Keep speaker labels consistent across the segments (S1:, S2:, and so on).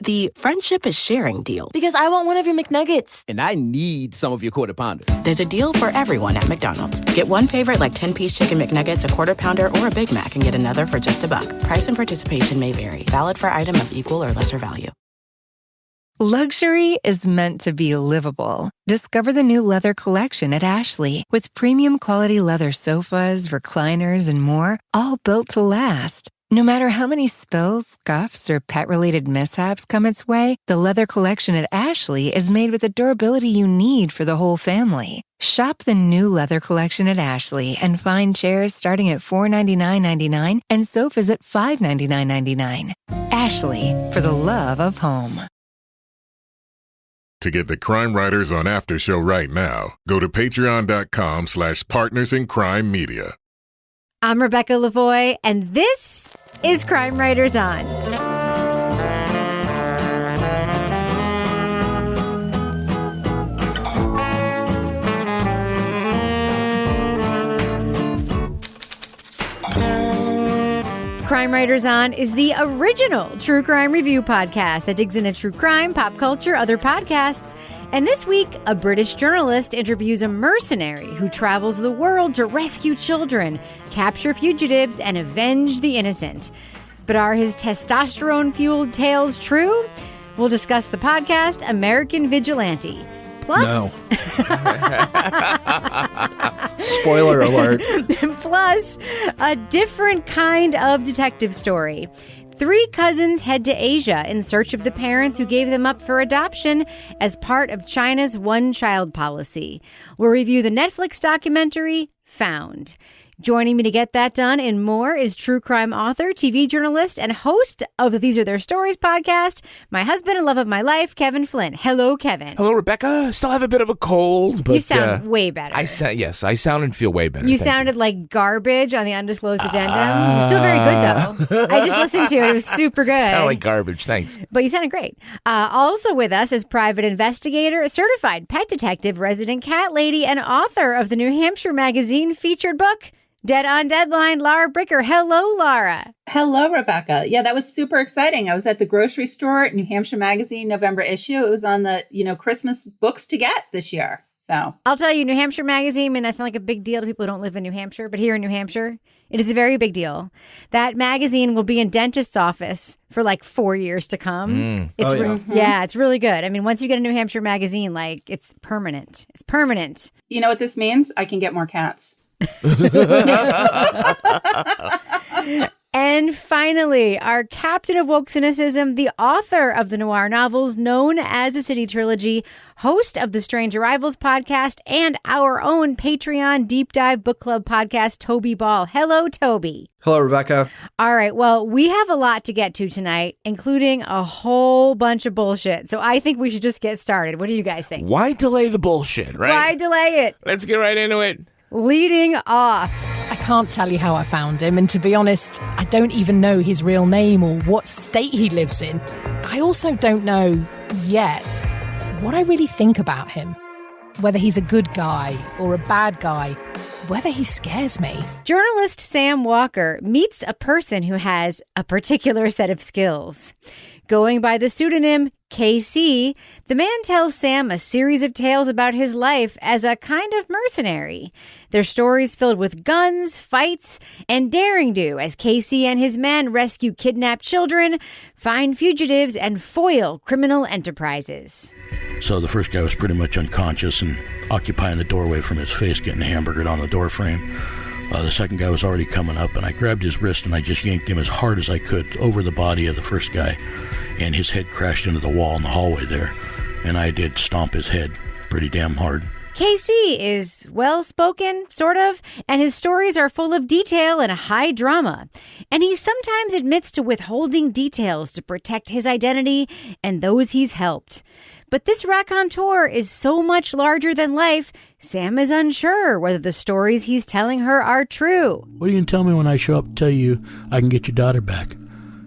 S1: the friendship is sharing deal.
S2: Because I want one of your McNuggets.
S3: And I need some of your Quarter Pounder.
S1: There's a deal for everyone at McDonald's. Get one favorite like 10-piece chicken McNuggets, a Quarter Pounder, or a Big Mac and get another for just $1. Price and participation may vary. Valid for item of equal or lesser value.
S4: Luxury is meant to be livable. Discover the new leather collection at Ashley with premium quality leather sofas, recliners, and more, all built to last. No matter how many spills, scuffs, or pet-related mishaps come its way, the leather collection at Ashley is made with the durability you need for the whole family. Shop the new leather collection at Ashley and find chairs starting at $499.99 and sofas at $599.99. Ashley, for the love of home.
S5: To get the Crime Writers on After Show right now, go to patreon.com/partnersincrimemedia.
S6: I'm Rebecca Lavoie, and this is Crime Writers On. Crime Writers On is the original true crime review podcast that digs into true crime, pop culture, other podcasts. And this week, a British journalist interviews a mercenary who travels the world to rescue children, capture fugitives, and avenge the innocent. But are his testosterone-fueled tales true? We'll discuss the podcast American Vigilante. Plus,
S7: no. Spoiler alert.
S6: Plus, a different kind of detective story. 3 cousins head to Asia in search of the parents who gave them up for adoption as part of China's one-child policy. We'll review the Netflix documentary, Found. Joining me to get that done and more is true crime author, TV journalist, and host of the These Are Their Stories podcast, my husband and love of my life, Kevin Flynn. Hello, Kevin.
S7: Hello, Rebecca. Still have a bit of a cold, but
S6: you sound way better.
S7: Yes, I sound and feel way better.
S6: You sounded like garbage on the Undisclosed Addendum. You're still very good, though. I just listened to it. It was super good.
S7: Sound like garbage. Thanks.
S6: But you sounded great. Also with us is private investigator, a certified pet detective, resident cat lady, and author of the New Hampshire Magazine featured book, Dead on Deadline, Lara Bricker. Hello, Lara.
S8: Hello, Rebecca. Yeah, that was super exciting. I was at the grocery store at New Hampshire Magazine November issue. It was on the, Christmas books to get this year. So
S6: I'll tell you, New Hampshire Magazine may not sound like a big deal to people who don't live in New Hampshire, but here in New Hampshire, it is a very big deal. That magazine will be in dentist's office for like 4 years to come. It's really good. I mean, once you get a New Hampshire Magazine, like it's permanent. It's permanent.
S8: You know what this means? I can get more cats.
S6: And finally, our captain of woke cynicism, the author of the noir novels known as the City Trilogy, host of the Strange Arrivals podcast, and our own Patreon Deep Dive Book Club podcast, Toby Ball. Hello, Toby.
S9: Hello, Rebecca.
S6: All right. Well, we have a lot to get to tonight, including a whole bunch of bullshit. So I think we should just get started. What do you guys think?
S7: Why delay the bullshit, right?
S6: Why delay it?
S7: Let's get right into it.
S6: Leading off.
S10: I can't tell you how I found him, and to be honest, I don't even know his real name or what state he lives in. I also don't know, yet, what I really think about him. Whether he's a good guy or a bad guy, whether he scares me.
S6: Journalist Sam Walker meets a person who has a particular set of skills. Going by the pseudonym KC, the man tells Sam a series of tales about his life as a kind of mercenary. Their stories filled with guns, fights, and daring do as KC and his men rescue kidnapped children, find fugitives, and foil criminal enterprises.
S11: So the first guy was pretty much unconscious and occupying the doorway from his face, getting hamburgered on the doorframe. The second guy was already coming up, and I grabbed his wrist and I just yanked him as hard as I could over the body of the first guy, and his head crashed into the wall in the hallway there, and I did stomp his head pretty damn hard.
S6: KC is well-spoken, sort of, and his stories are full of detail and high drama. And he sometimes admits to withholding details to protect his identity and those he's helped. But this raconteur is so much larger than life, Sam is unsure whether the stories he's telling her are true.
S12: What are you going to tell me when I show up and tell you I can get your daughter back?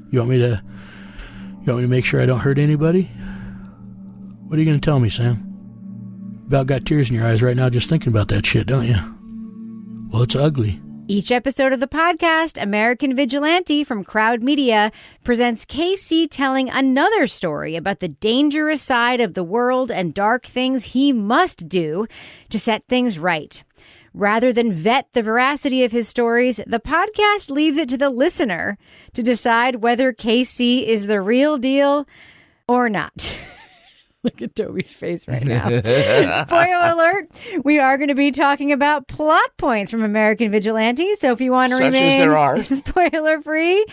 S12: You want me to make sure I don't hurt anybody? What are you going to tell me, Sam? About got tears in your eyes right now just thinking about that shit, don't you? Well, it's ugly.
S6: Each episode of the podcast, American Vigilante from Crowd Media presents KC telling another story about the dangerous side of the world and dark things he must do to set things right. Rather than vet the veracity of his stories, the podcast leaves it to the listener to decide whether KC is the real deal or not. Look at Toby's face right now. Spoiler alert, we are going to be talking about plot points from American Vigilante. So if you want to
S7: Such
S6: remain
S7: as there are.
S6: spoiler free,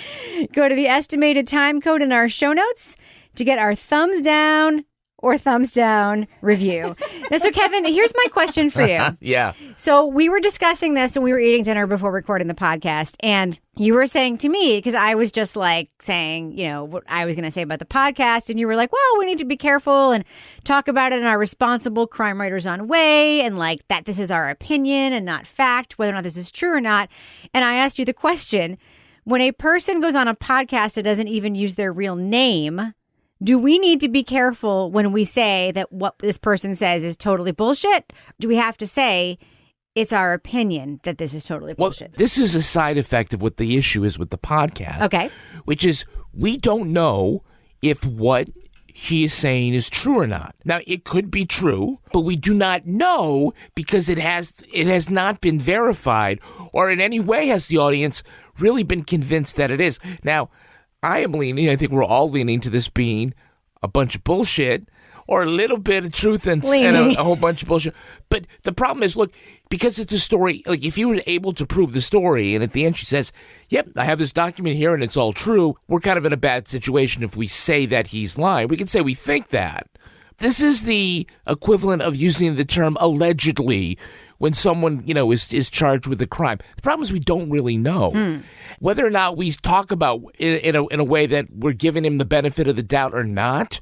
S6: go to the estimated time code in our show notes to get our thumbs down or thumbs down review. Now, so Kevin, here's my question for you.
S7: Yeah.
S6: So we were discussing this when we were eating dinner before recording the podcast, and you were saying to me, because I was just like saying, you know, what I was going to say about the podcast, and you were like, well, we need to be careful and talk about it in our responsible crime writers on way, and like that this is our opinion and not fact, whether or not this is true or not. And I asked you the question, when a person goes on a podcast that doesn't even use their real name, do we need to be careful when we say that what this person says is totally bullshit? Do we have to say it's our opinion that this is totally bullshit?
S7: Well, this is a side effect of what the issue is with the podcast.
S6: Okay.
S7: Which is we don't know if what he is saying is true or not. Now, it could be true, but we do not know because it has not been verified or in any way has the audience really been convinced that it is. Now, I am leaning, I think we're all leaning to this being a bunch of bullshit or a little bit of truth and a whole bunch of bullshit. But the problem is, look, because it's a story, like if you were able to prove the story and at the end she says, yep, I have this document here and it's all true, we're kind of in a bad situation if we say that he's lying. We can say we think that. This is the equivalent of using the term allegedly when someone, you know, is charged with a crime. The problem is we don't really know. Whether or not we talk about in a way that we're giving him the benefit of the doubt or not,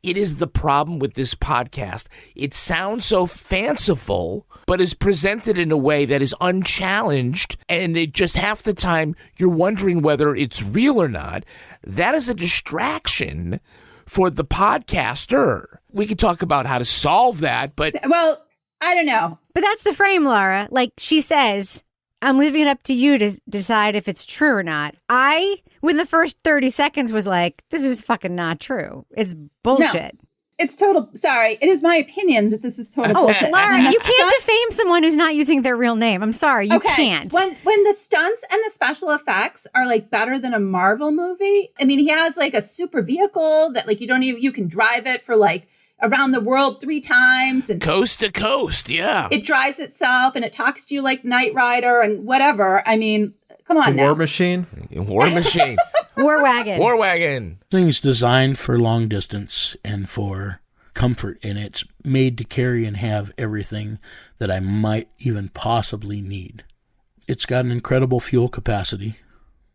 S7: it is the problem with this podcast. It sounds so fanciful, but is presented in a way that is unchallenged, and it just half the time you're wondering whether it's real or not. That is a distraction for the podcaster. We could talk about how to solve that, but...
S8: Well, I don't know.
S6: But that's the frame, Laura. Like she says, I'm leaving it up to you to decide if it's true or not. I, within the first 30 seconds, was like, this is fucking not true. It's bullshit.
S8: No, it's total. Sorry. It is my opinion that this is total bullshit.
S6: Laura, you can't defame someone who's not using their real name. I'm sorry. You can't.
S8: When the stunts and the special effects are like better than a Marvel movie. I mean, he has like a super vehicle that like you can drive it for like around the world 3 times and
S7: coast to coast, yeah.
S8: It drives itself and it talks to you like Knight Rider and whatever. I mean, come on now.
S9: War Machine.
S7: War Machine.
S6: War Wagon.
S7: War Wagon.
S12: Thing's designed for long distance and for comfort, and it's made to carry and have everything that I might even possibly need. It's got an incredible fuel capacity.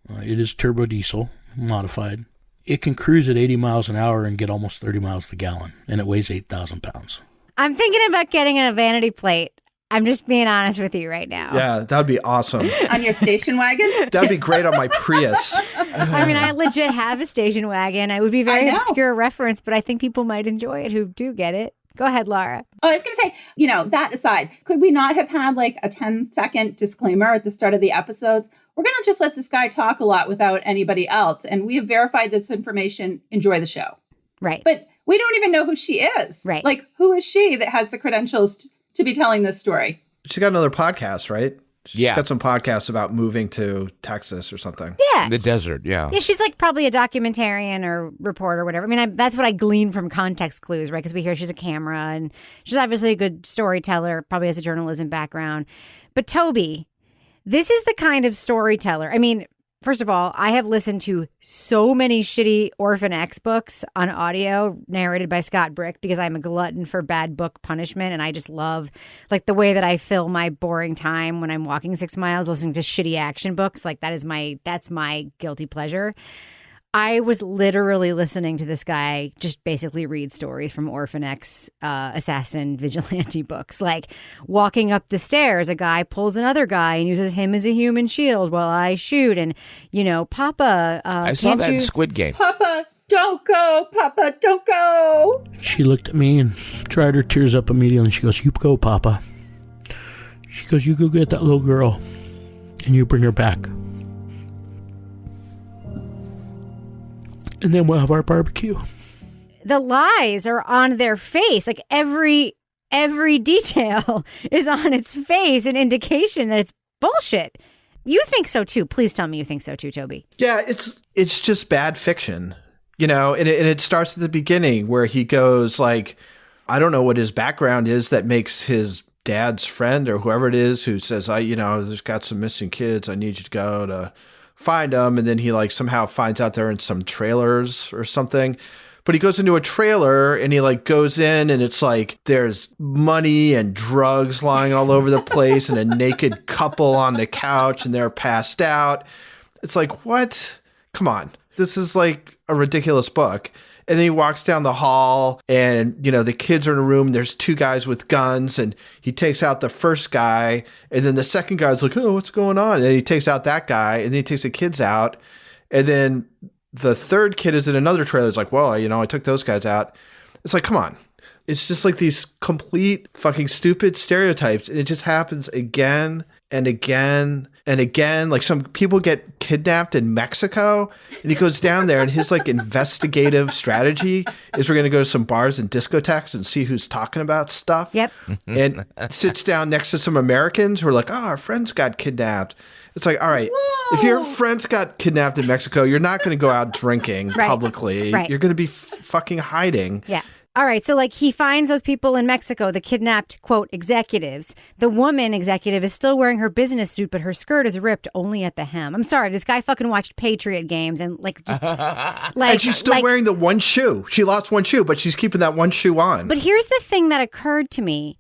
S12: It is turbo diesel, modified. It can cruise at 80 miles an hour and get almost 30 miles per gallon, and it weighs 8,000 pounds.
S6: I'm thinking about getting a vanity plate. I'm just being honest with you right now.
S9: Yeah, that would be awesome.
S8: On your station wagon?
S9: That'd be great on my Prius.
S6: I mean, I legit have a station wagon. It would be a very obscure reference, but I think people might enjoy it who do get it. Go ahead, Laura.
S8: Oh, I was going to say, that aside, could we not have had like a 10-second disclaimer at the start of the episodes? We're going to just let this guy talk a lot without anybody else. And we have verified this information. Enjoy the show.
S6: Right.
S8: But we don't even know who she is.
S6: Right.
S8: Like, who is she that has the credentials to be telling this story?
S9: She's got another podcast, right? She's
S7: Yeah.
S9: got some podcasts about moving to Texas or something.
S6: Yeah.
S7: The desert, yeah.
S6: Yeah, she's like probably a documentarian or reporter or whatever. I mean, that's what I glean from context clues, right? Because we hear she's a camera and she's obviously a good storyteller, probably has a journalism background. But Toby, this is the kind of storyteller. I mean, first of all, I have listened to so many shitty Orphan X books on audio narrated by Scott Brick because I'm a glutton for bad book punishment. And I just love like the way that I fill my boring time when I'm walking 6 miles listening to shitty action books. Like that's my guilty pleasure. I was literally listening to this guy just basically read stories from Orphan X assassin vigilante books. Like walking up the stairs, a guy pulls another guy and uses him as a human shield while I shoot. And, Papa,
S7: I saw that in Squid Game.
S8: Papa, don't go. Papa, don't go.
S12: She looked at me and dried her tears up immediately. She goes, "You go, Papa." She goes, "You go get that little girl." and you bring her back. And then we'll have our barbecue.
S6: The lies are on their face. Like every detail is on its face, an indication that it's bullshit. You think so too. Please tell me you think so too, Toby.
S9: Yeah, it's just bad fiction, and it starts at the beginning where he goes like, I don't know what his background is that makes his dad's friend or whoever it is who says, there's got some missing kids. I need you to go to find them. And then he like somehow finds out they're in some trailers or something. But he goes into a trailer and he like goes in and it's like there's money and drugs lying all over the place and a naked couple on the couch and they're passed out. It's like, what? Come on. This is like a ridiculous book. And then he walks down the hall and, the kids are in a room. There's two guys with guns and he takes out the first guy. And then the second guy's like, oh, what's going on? And then he takes out that guy and then he takes the kids out. And then the third kid is in another trailer. It's like, well, I took those guys out. It's like, come on. It's just like these complete fucking stupid stereotypes. And it just happens again and again and again. Like some people get kidnapped in Mexico and he goes down there and his like investigative strategy is we're going to go to some bars and discotheques and see who's talking about stuff.
S6: Yep.
S9: And sits down next to some Americans who are like, oh, our friends got kidnapped. It's like, all right, if your friends got kidnapped in Mexico, you're not going to go out drinking publicly.
S6: Right.
S9: You're going to be fucking hiding.
S6: Yeah. All right. So like he finds those people in Mexico, the kidnapped, quote, executives. The woman executive is still wearing her business suit, but her skirt is ripped only at the hem. I'm sorry. This guy fucking watched Patriot games and like just like.
S9: And she's still wearing the one shoe. She lost one shoe, but she's keeping that one shoe on.
S6: But here's the thing that occurred to me.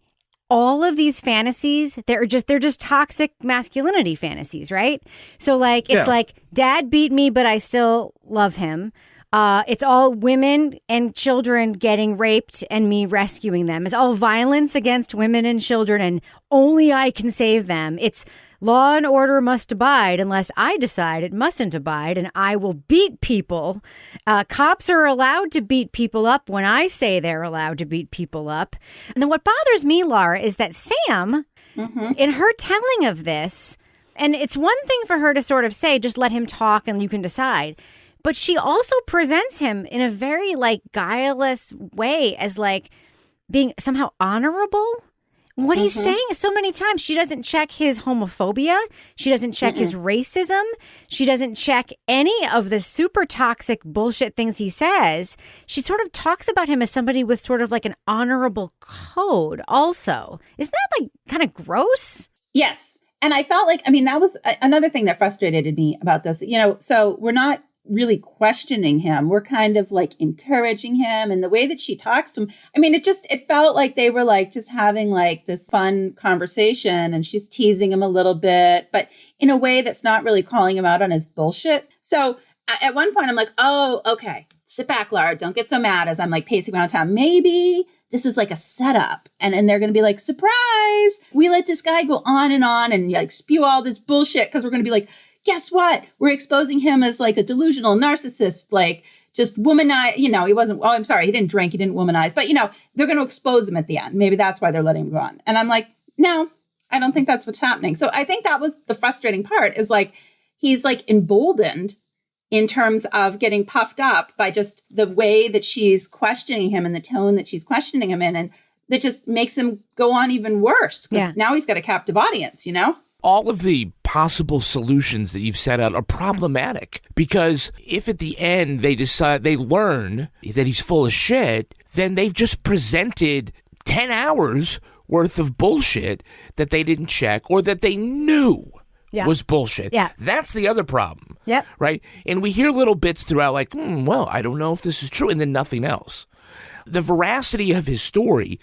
S6: All of these fantasies, they're just toxic masculinity fantasies, right? So like, it's like dad beat me, but I still love him. It's all women and children getting raped and me rescuing them. It's all violence against women and children and only I can save them. It's law and order must abide unless I decide it mustn't abide and I will beat people. Cops are allowed to beat people up when I say they're allowed to beat people up. And then what bothers me, Laura, is that Sam, in her telling of this, and it's one thing for her to sort of say, just let him talk and you can decide. But she also presents him in a very like guileless way as like being somehow honorable. What he's saying so many times, she doesn't check his homophobia. She doesn't check his racism. She doesn't check any of the super toxic bullshit things he says. She sort of talks about him as somebody with sort of like an honorable code also. Isn't that like kind of gross?
S8: Yes. And I felt like, that was another thing that frustrated me about this. So we're not really questioning him. We're kind of like encouraging him, and the way that she talks to him. It felt like they were like just having like this fun conversation and she's teasing him a little bit, but in a way that's not really calling him out on his bullshit. So at one point I'm like, oh, okay, sit back, Laura. Don't get so mad as I'm like pacing around town. Maybe this is like a setup and they're going to be like, surprise. We let this guy go on and like spew all this bullshit because we're going to be like, guess what? We're exposing him as like a delusional narcissist, like just womanize. He wasn't, I'm sorry, he didn't drink, he didn't womanize, but they're going to expose him at the end. Maybe that's why they're letting him go on. And I'm like, no, I don't think that's what's happening. So I think that was the frustrating part is like, he's like emboldened in terms of getting puffed up by just the way that she's questioning him and the tone that she's questioning him in. And that just makes him go on even worse because now he's got a captive audience,
S7: All of the possible solutions that you've set out are problematic because if at the end they learn that he's full of shit, then they've just presented 10 hours worth of bullshit that they didn't check or that they knew was bullshit.
S6: Yeah.
S7: That's the other problem.
S6: Yep.
S7: Right? And we hear little bits throughout like, well, I don't know if this is true, and then nothing else. The veracity of his story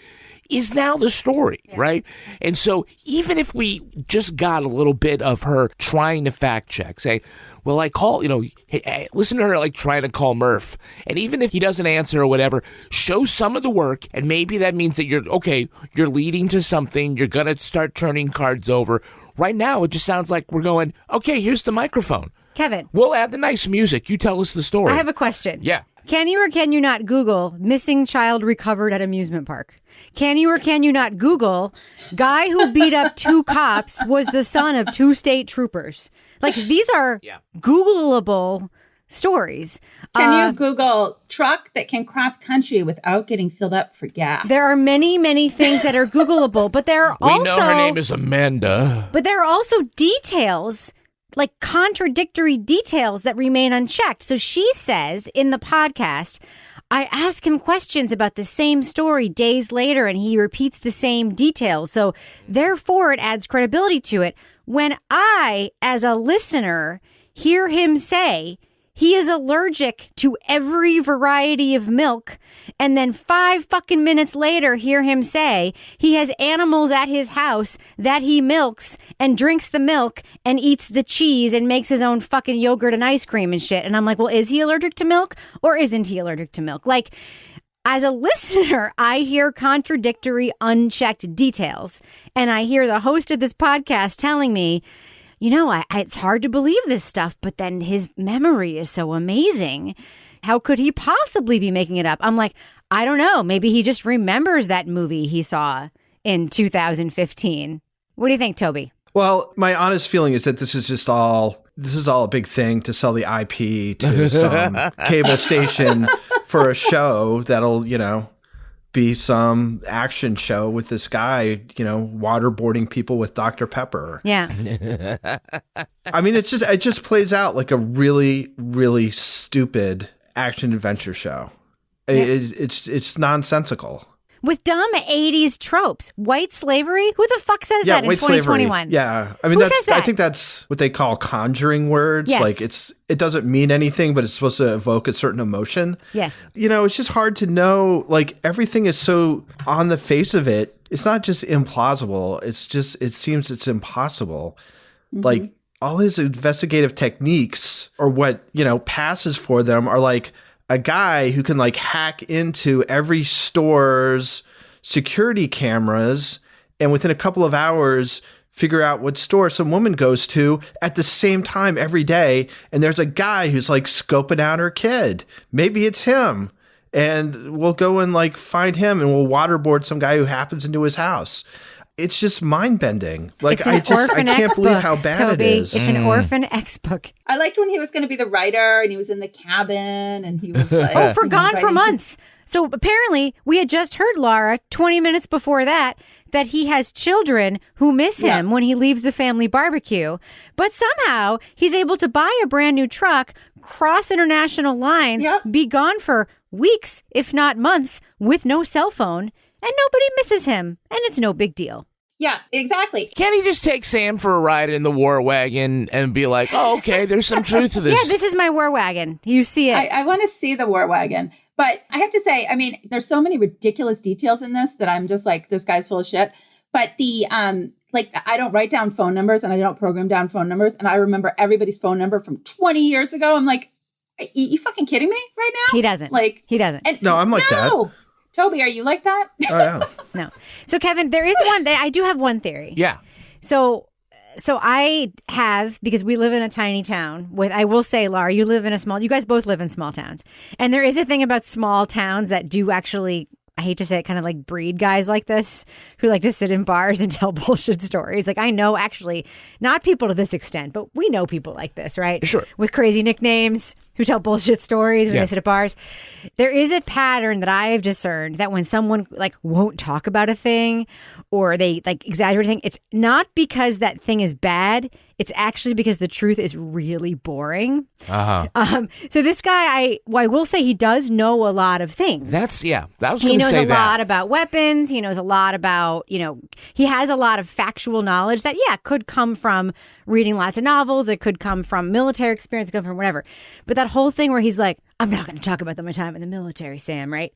S7: is now the story, right? And so even if we just got a little bit of her trying to fact check, say, well, I call, hey, listen to her like trying to call Murph. And even if he doesn't answer or whatever, show some of the work. And maybe that means that you're leading to something. You're going to start turning cards over. Right now, it just sounds like we're going, okay, here's the microphone.
S6: Kevin.
S7: We'll add the nice music. You tell us the story.
S6: I have a question.
S7: Yeah.
S6: Can you or can you not Google missing child recovered at amusement park? Can you or can you not Google guy who beat up 2 cops was the son of 2 state troopers? Like, these are Googleable stories.
S8: Can you Google truck that can cross country without getting filled up for gas?
S6: There are many, many things that are Googleable, but there are also...
S7: We know her name is Amanda.
S6: But there are also details, like contradictory details that remain unchecked. So she says in the podcast, I ask him questions about the same story days later and he repeats the same details. So therefore it adds credibility to it. When I, as a listener, hear him say he is allergic to every variety of milk, and then 5 fucking minutes later hear him say he has animals at his house that he milks and drinks the milk and eats the cheese and makes his own fucking yogurt and ice cream and shit. And I'm like, well, is he allergic to milk or isn't he allergic to milk? Like, as a listener, I hear contradictory, unchecked details. And I hear the host of this podcast telling me, you know, it's hard to believe this stuff, but then his memory is so amazing. How could he possibly be making it up? I'm like, I don't know. Maybe he just remembers that movie he saw in 2015. What do you think, Toby?
S9: Well, my honest feeling is that this is all a big thing to sell the IP to some cable station for a show that'll, you know, be some action show with this guy, you know, waterboarding people with Dr. Pepper.
S6: Yeah.
S9: I mean, it just plays out like a really, really stupid action adventure show. Yeah. It's nonsensical.
S6: With dumb 80s tropes. White slavery? Who the fuck says that in 2021?
S9: Slavery. Yeah. I mean, I think that's what they call conjuring words.
S6: Yes.
S9: Like it doesn't mean anything, but it's supposed to evoke a certain emotion.
S6: Yes.
S9: You know, it's just hard to know. Like, everything is so on the face of it. It's not just implausible. It's just, it seems it's impossible. Mm-hmm. Like, all his investigative techniques, or what, you know, passes for them, are like a guy who can like hack into every store's security cameras and within a couple of hours figure out what store some woman goes to at the same time every day. And there's a guy who's like scoping out her kid. Maybe it's him. And we'll go and like find him and we'll waterboard some guy who happens into his house. It's just mind-bending. Like, I can't believe how bad
S6: Toby.
S9: it is.
S6: It's an orphan X book.
S8: I liked when he was going to be the writer and he was in the cabin and he was like...
S6: Gone for months. So apparently, we had just heard, Laura, 20 minutes before that he has children who miss him when he leaves the family barbecue. But somehow, he's able to buy a brand new truck, cross international lines, be gone for weeks, if not months, with no cell phone. And nobody misses him. And it's no big deal.
S8: Yeah, exactly.
S7: Can't he just take Sam for a ride in the war wagon and be like, oh, okay, there's some truth to this?
S6: Yeah, this is my war wagon. You see it.
S8: I want to see the war wagon. But I have to say, I mean, there's so many ridiculous details in this that I'm just like, this guy's full of shit. But the, like, I don't write down phone numbers and I don't program down phone numbers. And I remember everybody's phone number from 20 years ago. I'm like, you fucking kidding me right now?
S6: He doesn't. He doesn't.
S8: And
S9: no, I'm like that.
S8: Toby, are you like that?
S9: Oh, yeah.
S6: No. So, Kevin, there is one. I do have one theory.
S7: Yeah.
S6: So I have, because we live in a tiny town with, I will say, Laura, you guys both live in small towns. And there is a thing about small towns that do actually, I hate to say it, kind of like breed guys like this who like to sit in bars and tell bullshit stories. Like, I know actually not people to this extent, but we know people like this, right?
S7: Sure.
S6: With crazy nicknames who tell bullshit stories when they sit at bars. There is a pattern that I have discerned that when someone like won't talk about a thing or they like exaggerate a thing, it's not because that thing is bad. It's actually because the truth is really boring. So this guy, I will say he does know a lot of things.
S7: I was going to say that.
S6: He knows a lot about weapons. He knows a lot about, he has a lot of factual knowledge that, could come from reading lots of novels. It could come from military experience. It could come from whatever. But that whole thing where he's like, I'm not going to talk about my time in the military, Sam, right?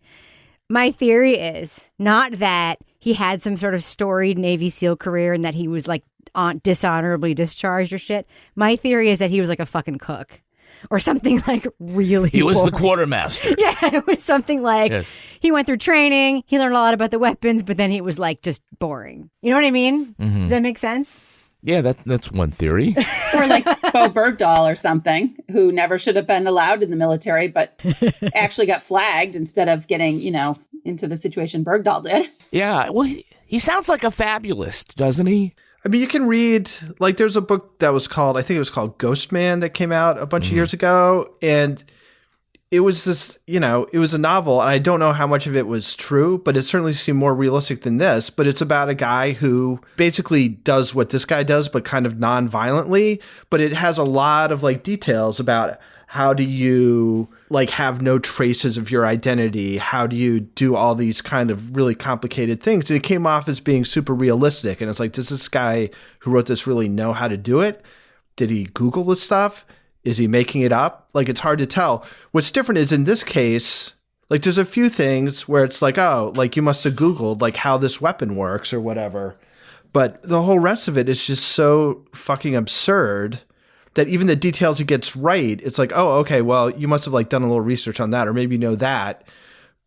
S6: My theory is not that he had some sort of storied Navy SEAL career and that he was like dishonorably discharged or shit. My theory is that he was like a fucking cook or something like really
S7: He was
S6: boring.
S7: the quartermaster.
S6: Yeah, it was something like he went through training, he learned a lot about the weapons, but then he was like just boring. You know what I mean? Mm-hmm. Does that make sense?
S7: Yeah, that's one theory.
S8: Or like Bo Bergdahl or something, who never should have been allowed in the military, but actually got flagged instead of getting, into the situation Bergdahl did.
S7: Yeah, well, he sounds like a fabulist, doesn't he?
S9: I mean, you can read, like, there's a book that was called, I think it was called Ghost Man, that came out a bunch of years ago. And it was this, it was a novel. And I don't know how much of it was true, but it certainly seemed more realistic than this. But it's about a guy who basically does what this guy does, but kind of non-violently. But it has a lot of, like, details about how do you, like, have no traces of your identity? How do you do all these kind of really complicated things? And it came off as being super realistic. And it's like, does this guy who wrote this really know how to do it? Did he Google this stuff? Is he making it up? Like, it's hard to tell. What's different is in this case, like, there's a few things where it's like, oh, like, you must have Googled, like, how this weapon works or whatever. But the whole rest of it is just so fucking absurd that even the details he gets right, it's like, oh, okay, well, you must have, like, done a little research on that, or maybe you know that.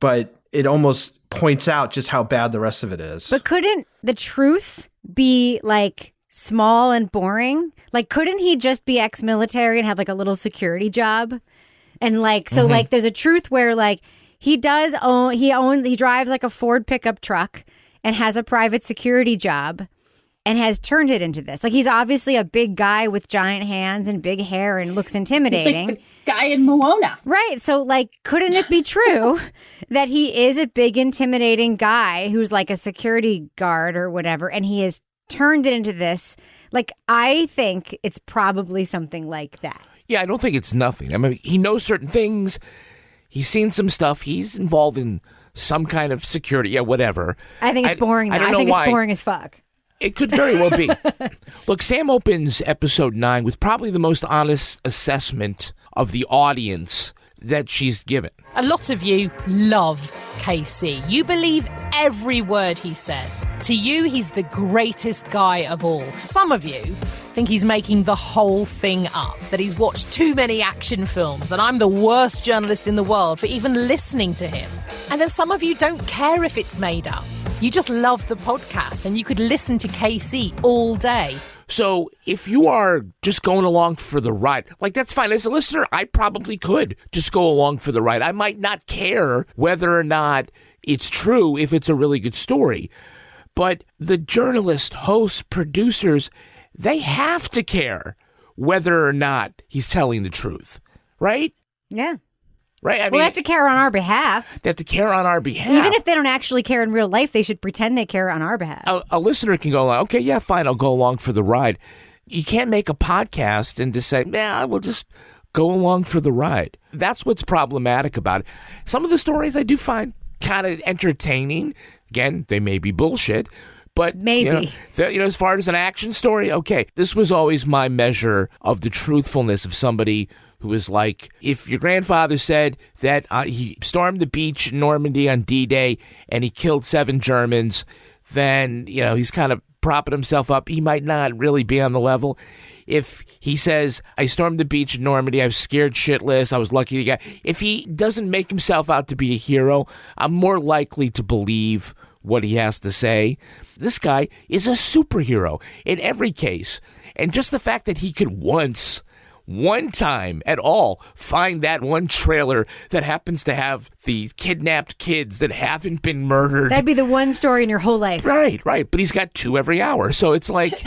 S9: But it almost points out just how bad the rest of it is.
S6: But couldn't the truth be, like, small and boring? Like, couldn't he just be ex-military and have, like, a little security job? And, like, so, like, there's a truth where, like, he drives, like, a Ford pickup truck and has a private security job and has turned it into this. Like, he's obviously a big guy with giant hands and big hair and looks intimidating.
S8: He's like the guy in Moana.
S6: Right. So, like, couldn't it be true that he is a big, intimidating guy who's like a security guard or whatever, and he has turned it into this? Like, I think it's probably something like that.
S7: Yeah, I don't think it's nothing. I mean, he knows certain things. He's seen some stuff. He's involved in some kind of security. Yeah, whatever.
S6: I think it's boring, though. I think it's boring as fuck.
S7: It could very well be. Look, Sam opens episode 9 with probably the most honest assessment of the audience that she's given.
S10: A lot of you love KC. You believe every word he says. To you, he's the greatest guy of all. Some of you think he's making the whole thing up, that he's watched too many action films, and I'm the worst journalist in the world for even listening to him. And then some of you don't care if it's made up. You just love the podcast, and you could listen to KC all day.
S7: So if you are just going along for the ride, like, that's fine. As a listener, I probably could just go along for the ride. I might not care whether or not it's true if it's a really good story. But the journalists, hosts, producers, they have to care whether or not he's telling the truth, right?
S6: Yeah.
S7: Right? I mean,
S6: they have to care on our behalf.
S7: They have to care on our behalf.
S6: Even if they don't actually care in real life, they should pretend they care on our behalf.
S7: A listener can go, okay, yeah, fine, I'll go along for the ride. You can't make a podcast and just say, yeah, we'll just go along for the ride. That's what's problematic about it. Some of the stories I do find kind of entertaining. Again, they may be bullshit, but
S6: maybe.
S7: As far as an action story, okay. This was always my measure of the truthfulness of somebody who was like, if your grandfather said that he stormed the beach in Normandy on D-Day and he killed 7 Germans, then, he's kind of propping himself up. He might not really be on the level. If he says, I stormed the beach in Normandy, I was scared shitless, I was lucky to get... If he doesn't make himself out to be a hero, I'm more likely to believe what he has to say. This guy is a superhero in every case. And just the fact that he could one time at all find that one trailer that happens to have the kidnapped kids that haven't been murdered.
S6: That'd be the one story in your whole life.
S7: Right. But he's got 2 every hour. So it's like,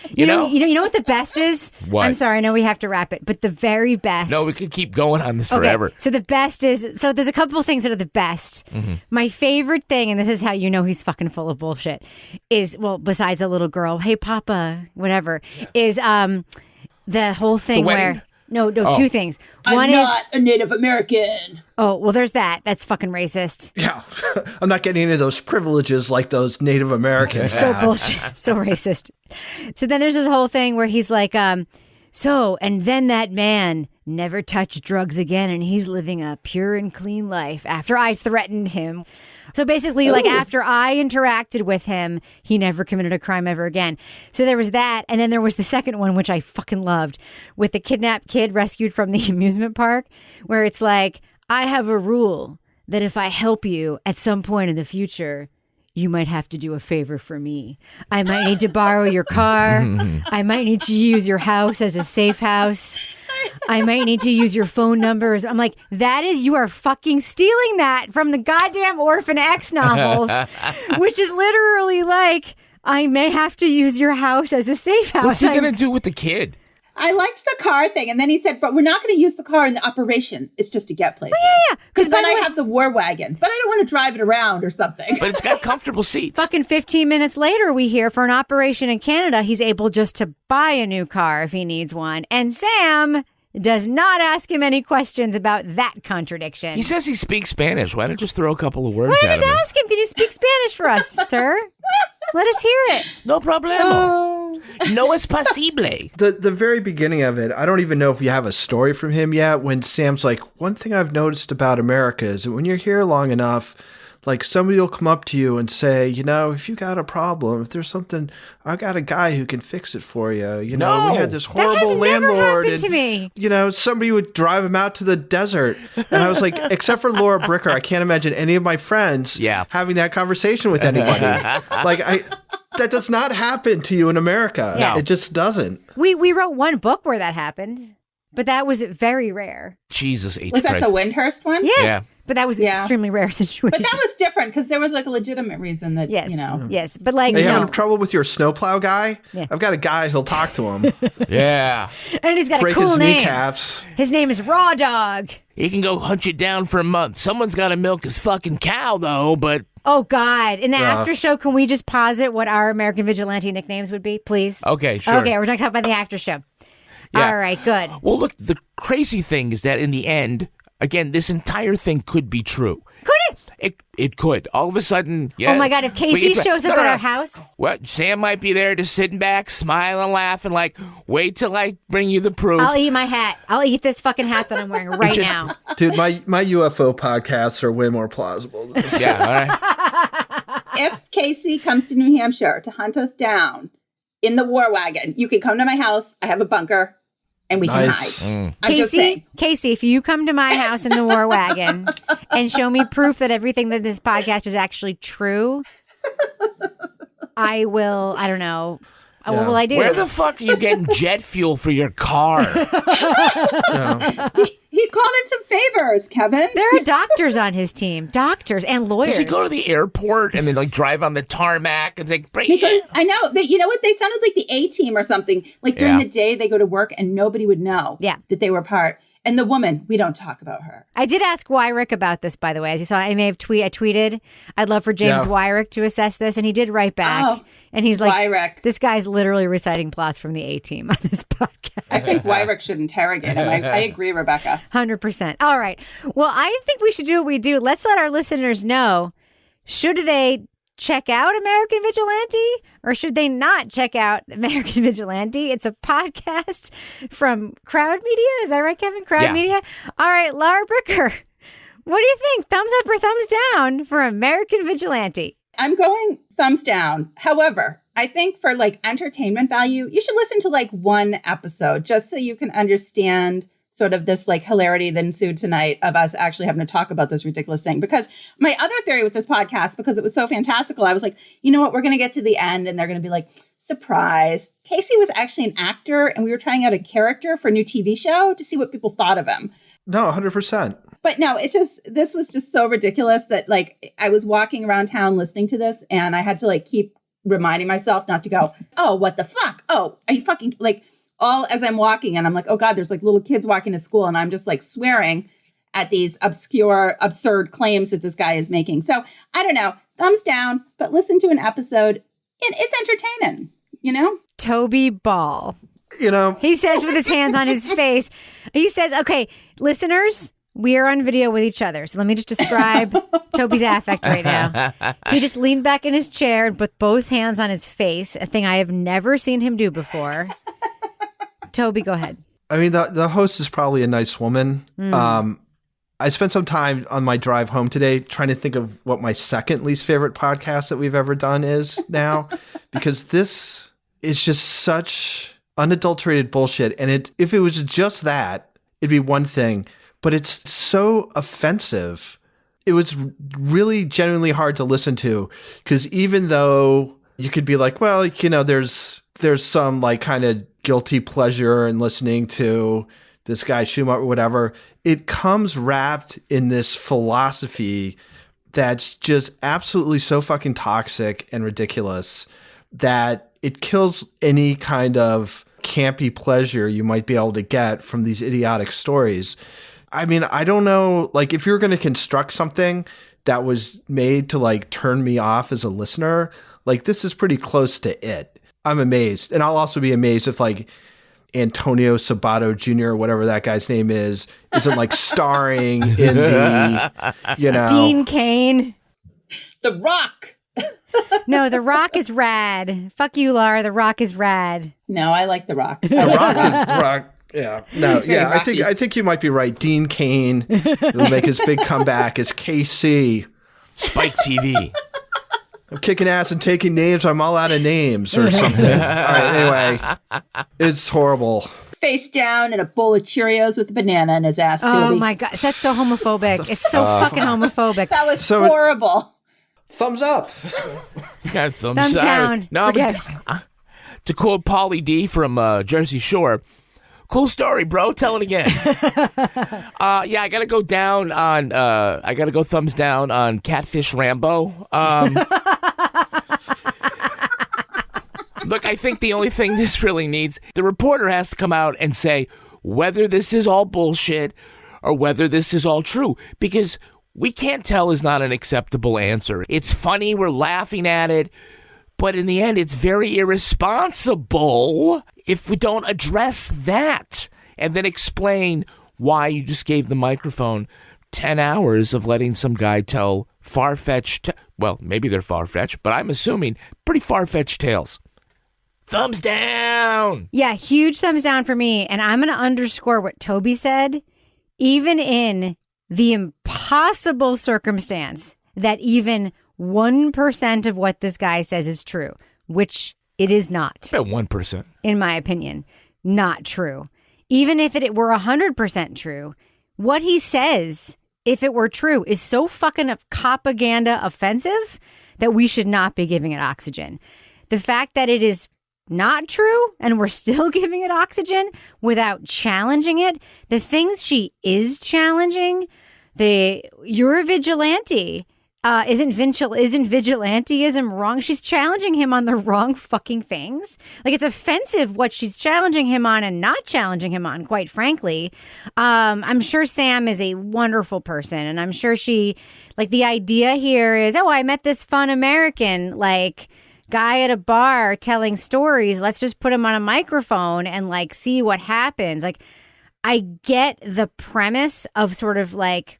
S7: you know
S6: what the best is?
S7: What?
S6: I'm sorry, I know we have to wrap it, but the very best.
S7: No, we could keep going on this forever.
S6: So the best is, so there's a couple of things that are the best. Mm-hmm. My favorite thing, and this is how you know he's fucking full of bullshit, is, well, besides a little girl, hey, Papa, whatever, is, the whole thing where... No, 2 things. One
S8: I'm not a Native American.
S6: Oh, well, there's that. That's fucking racist.
S9: Yeah. I'm not getting any of those privileges like those Native Americans
S6: So bullshit. So racist. So then there's this whole thing where he's like, and then that man never touched drugs again, and he's living a pure and clean life after I threatened him. So basically, like, after I interacted with him, he never committed a crime ever again. So there was that. And then there was the second one, which I fucking loved, with the kidnapped kid rescued from the amusement park, where it's like, I have a rule that if I help you at some point in the future, you might have to do a favor for me. I might need to borrow your car. I might need to use your house as a safe house. I might need to use your phone numbers. I'm like, you are fucking stealing that from the goddamn Orphan X novels, which is literally like, I may have to use your house as a safe house.
S7: What's he going to do with the kid?
S8: I liked the car thing. And then he said, but we're not going to use the car in the operation. It's just to get places.
S6: Yeah.
S8: Because then I have the war wagon, but I don't want to drive it around or something.
S7: But it's got comfortable seats.
S6: Fucking 15 minutes later, we hear for an operation in Canada, he's able just to buy a new car if he needs one. And Sam does not ask him any questions about that contradiction.
S7: He says he speaks Spanish. Why don't you just throw a couple of words
S6: Why
S7: at
S6: don't
S7: him?
S6: you just ask him, can you speak Spanish for us, sir? Let us hear it.
S7: No problemo. No es posible.
S9: The very beginning of it, I don't even know if you have a story from him yet, when Sam's like, one thing I've noticed about America is that when you're here long enough, like somebody will come up to you and say, if you got a problem, if there's something, I got a guy who can fix it for you. We had this horrible landlord.
S6: Never happened to me.
S9: Somebody would drive him out to the desert. And I was like, except for Laura Bricker, I can't imagine any of my friends having that conversation with anybody. That does not happen to you in America.
S6: Yeah.
S9: It just doesn't.
S6: We wrote one book where that happened, but that was very rare.
S7: Jesus H.
S8: Was that
S7: Christ.
S8: the Wyndhurst one?
S6: Yes.
S7: Yeah.
S6: But that was an extremely rare situation.
S8: But that was different because there was like a legitimate reason that,
S6: Yes, but like,
S9: Are you having trouble with your snowplow guy?
S6: Yeah.
S9: I've got a guy who'll talk to him.
S7: Yeah.
S6: And he's got
S9: Break
S6: a cool
S9: his
S6: name.
S9: kneecaps.
S6: His name is Raw Dog.
S7: He can go hunt you down for a month. Someone's got to milk his fucking cow, though, but...
S6: Oh, God. In the after show, can we just posit what our American Vigilante nicknames would be, please?
S7: Okay, sure.
S6: Okay, we're talking about the after show.
S7: Yeah.
S6: All right, good.
S7: Well, look, the crazy thing is that in the end, again, this entire thing could be true.
S6: Could it?
S7: It could. All of a sudden, yeah.
S6: Oh, my God, if Casey shows up at our house?
S7: What? Sam might be there just sitting back, smiling, laughing, like, wait till I bring you the proof.
S6: I'll eat my hat. I'll eat this fucking hat that I'm wearing right now.
S9: Dude, my UFO podcasts are way more plausible than this.
S7: Yeah, all right.
S8: If Casey comes to New Hampshire to hunt us down in the war wagon, you can come to my house. I have a bunker. And we can hide. I'm just saying.
S6: Casey, if you come to my house in the war wagon and show me proof that everything that this podcast is actually true, I will, I don't know. What will I do?
S7: Where the fuck are you getting jet fuel for your car?
S8: He called in some favors, Kevin.
S6: There are doctors on his team. Doctors and lawyers.
S7: Does he go to the airport and then drive on the tarmac and say,
S8: I know. You know what? They sounded like the A-team or something. Like during the day, they go to work and nobody would know that they were part. And the woman, we don't talk about her.
S6: I did ask Wyrick about this, by the way. As you saw, I tweeted, I'd love for James Wyrick to assess this. And he did write back.
S8: Oh,
S6: and he's like,
S8: Wyrick.
S6: This guy's literally reciting plots from the A-team on this podcast.
S8: I think Wyrick should interrogate him. I agree, Rebecca.
S6: 100%. All right. Well, I think we should do what we do. Let's let our listeners know, should they check out American Vigilante or should they not check out American Vigilante? It's a podcast from Crowd Media. Is that right, Kevin? Crowd Media? All right, Laura Bricker, what do you think? Thumbs up or thumbs down for American Vigilante?
S8: I'm going thumbs down. However, I think for entertainment value, you should listen to one episode just so you can understand sort of this hilarity that ensued tonight of us actually having to talk about this ridiculous thing. Because my other theory with this podcast, because it was so fantastical, I was like, you know what, we're going to get to the end and they're going to be like, surprise. Casey was actually an actor and we were trying out a character for a new TV show to see what people thought of him.
S9: No, 100%.
S8: But no, this was just so ridiculous that I was walking around town listening to this and I had to keep reminding myself not to go, oh, what the fuck? Oh, are you fucking all as I'm walking and I'm like, oh God, there's little kids walking to school and I'm just swearing at these obscure, absurd claims that this guy is making. So I don't know, thumbs down, but listen to an episode. It's entertaining,
S6: Toby Ball.
S9: He
S6: says with his hands on his face, he says, okay, listeners, we are on video with each other. So let me just describe Toby's affect right now. He just leaned back in his chair and put both hands on his face, a thing I have never seen him do before. Toby, go ahead.
S9: I mean, the host is probably a nice woman. I spent some time on my drive home today trying to think of what my second least favorite podcast that we've ever done is now, because this is just such unadulterated bullshit. And if it was just that, it'd be one thing, but it's so offensive. it was really genuinely hard to listen to, because even though you could be like, well, you know, there's some like kind of guilty pleasure in listening to this guy Schumacher or whatever, it comes wrapped in this philosophy that's just absolutely so fucking toxic and ridiculous that it kills any kind of campy pleasure you might be able to get from these idiotic stories. I mean, I don't know, like if you're going to construct something that was made to like turn me off as a listener, like this is pretty close to it. I'm amazed. And I'll also be amazed if like Antonio Sabato Jr., whatever that guy's name is, isn't like starring in the, you know.
S6: Dean Cain.
S8: The Rock.
S6: No, The Rock is rad. Fuck you, Laura. The Rock is rad.
S8: No, I like The Rock.
S9: The Rock. Yeah. No, yeah, I think you might be right. Dean Cain will make his big comeback as KC.
S7: Spike TV.
S9: I'm kicking ass and taking names. I'm all out of names or something. All right, anyway, it's horrible.
S8: Face down in a bowl of Cheerios with a banana in his ass,
S6: Oh
S8: Toby.
S6: my God. That's so homophobic. It's so fucking homophobic.
S8: That was horrible.
S9: Thumbs up.
S7: Yeah,
S6: Thumbs down.
S7: No,
S6: Forget.
S7: but, to quote Pauly D from Jersey Shore, cool story, bro. Tell it again. Yeah, I gotta go down on. I gotta go thumbs down on Catfish Rambo. Look, I think the only thing this really needs, the reporter has to come out and say whether this is all bullshit or whether this is all true, because we can't tell is not an acceptable answer. It's funny, we're laughing at it, but in the end, it's very irresponsible if we don't address that and then explain why you just gave the microphone 10 hours of letting some guy tell far-fetched, well, maybe they're far-fetched, but I'm assuming pretty far-fetched tales. Thumbs down!
S6: Yeah, huge thumbs down for me. And I'm going to underscore what Toby said. Even in the impossible circumstance that even 1% of what this guy says is true, which it is not.
S7: About 1%.
S6: In my opinion, not true. Even if it were 100% true, what he says, if it were true, is so fucking propaganda offensive that we should not be giving it oxygen. The fact that it is not true and we're still giving it oxygen without challenging it, the things she is challenging, you're a vigilante. Isn't vigilanteism wrong? She's challenging him on the wrong fucking things. Like, it's offensive what she's challenging him on and not challenging him on, quite frankly. I'm sure Sam is a wonderful person, and I'm sure she, like, the idea here is, oh, I met this fun American, like, guy at a bar telling stories. Let's just put him on a microphone and, like, see what happens. Like, I get the premise of sort of, like,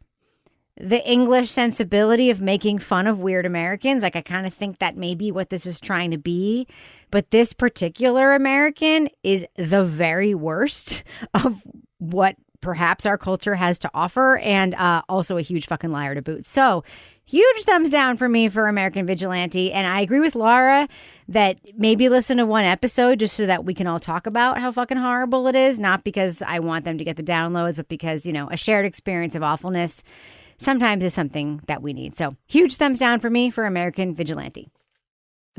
S6: the English sensibility of making fun of weird Americans. Like, I kind of think that may be what this is trying to be. But this particular American is the very worst of what perhaps our culture has to offer, and also a huge fucking liar to boot. So, huge thumbs down for me for American Vigilante. And I agree with Laura that maybe listen to one episode just so that we can all talk about how fucking horrible it is. Not because I want them to get the downloads, but because, you know, a shared experience of awfulness sometimes is something that we need. So, huge thumbs down for me for American Vigilante.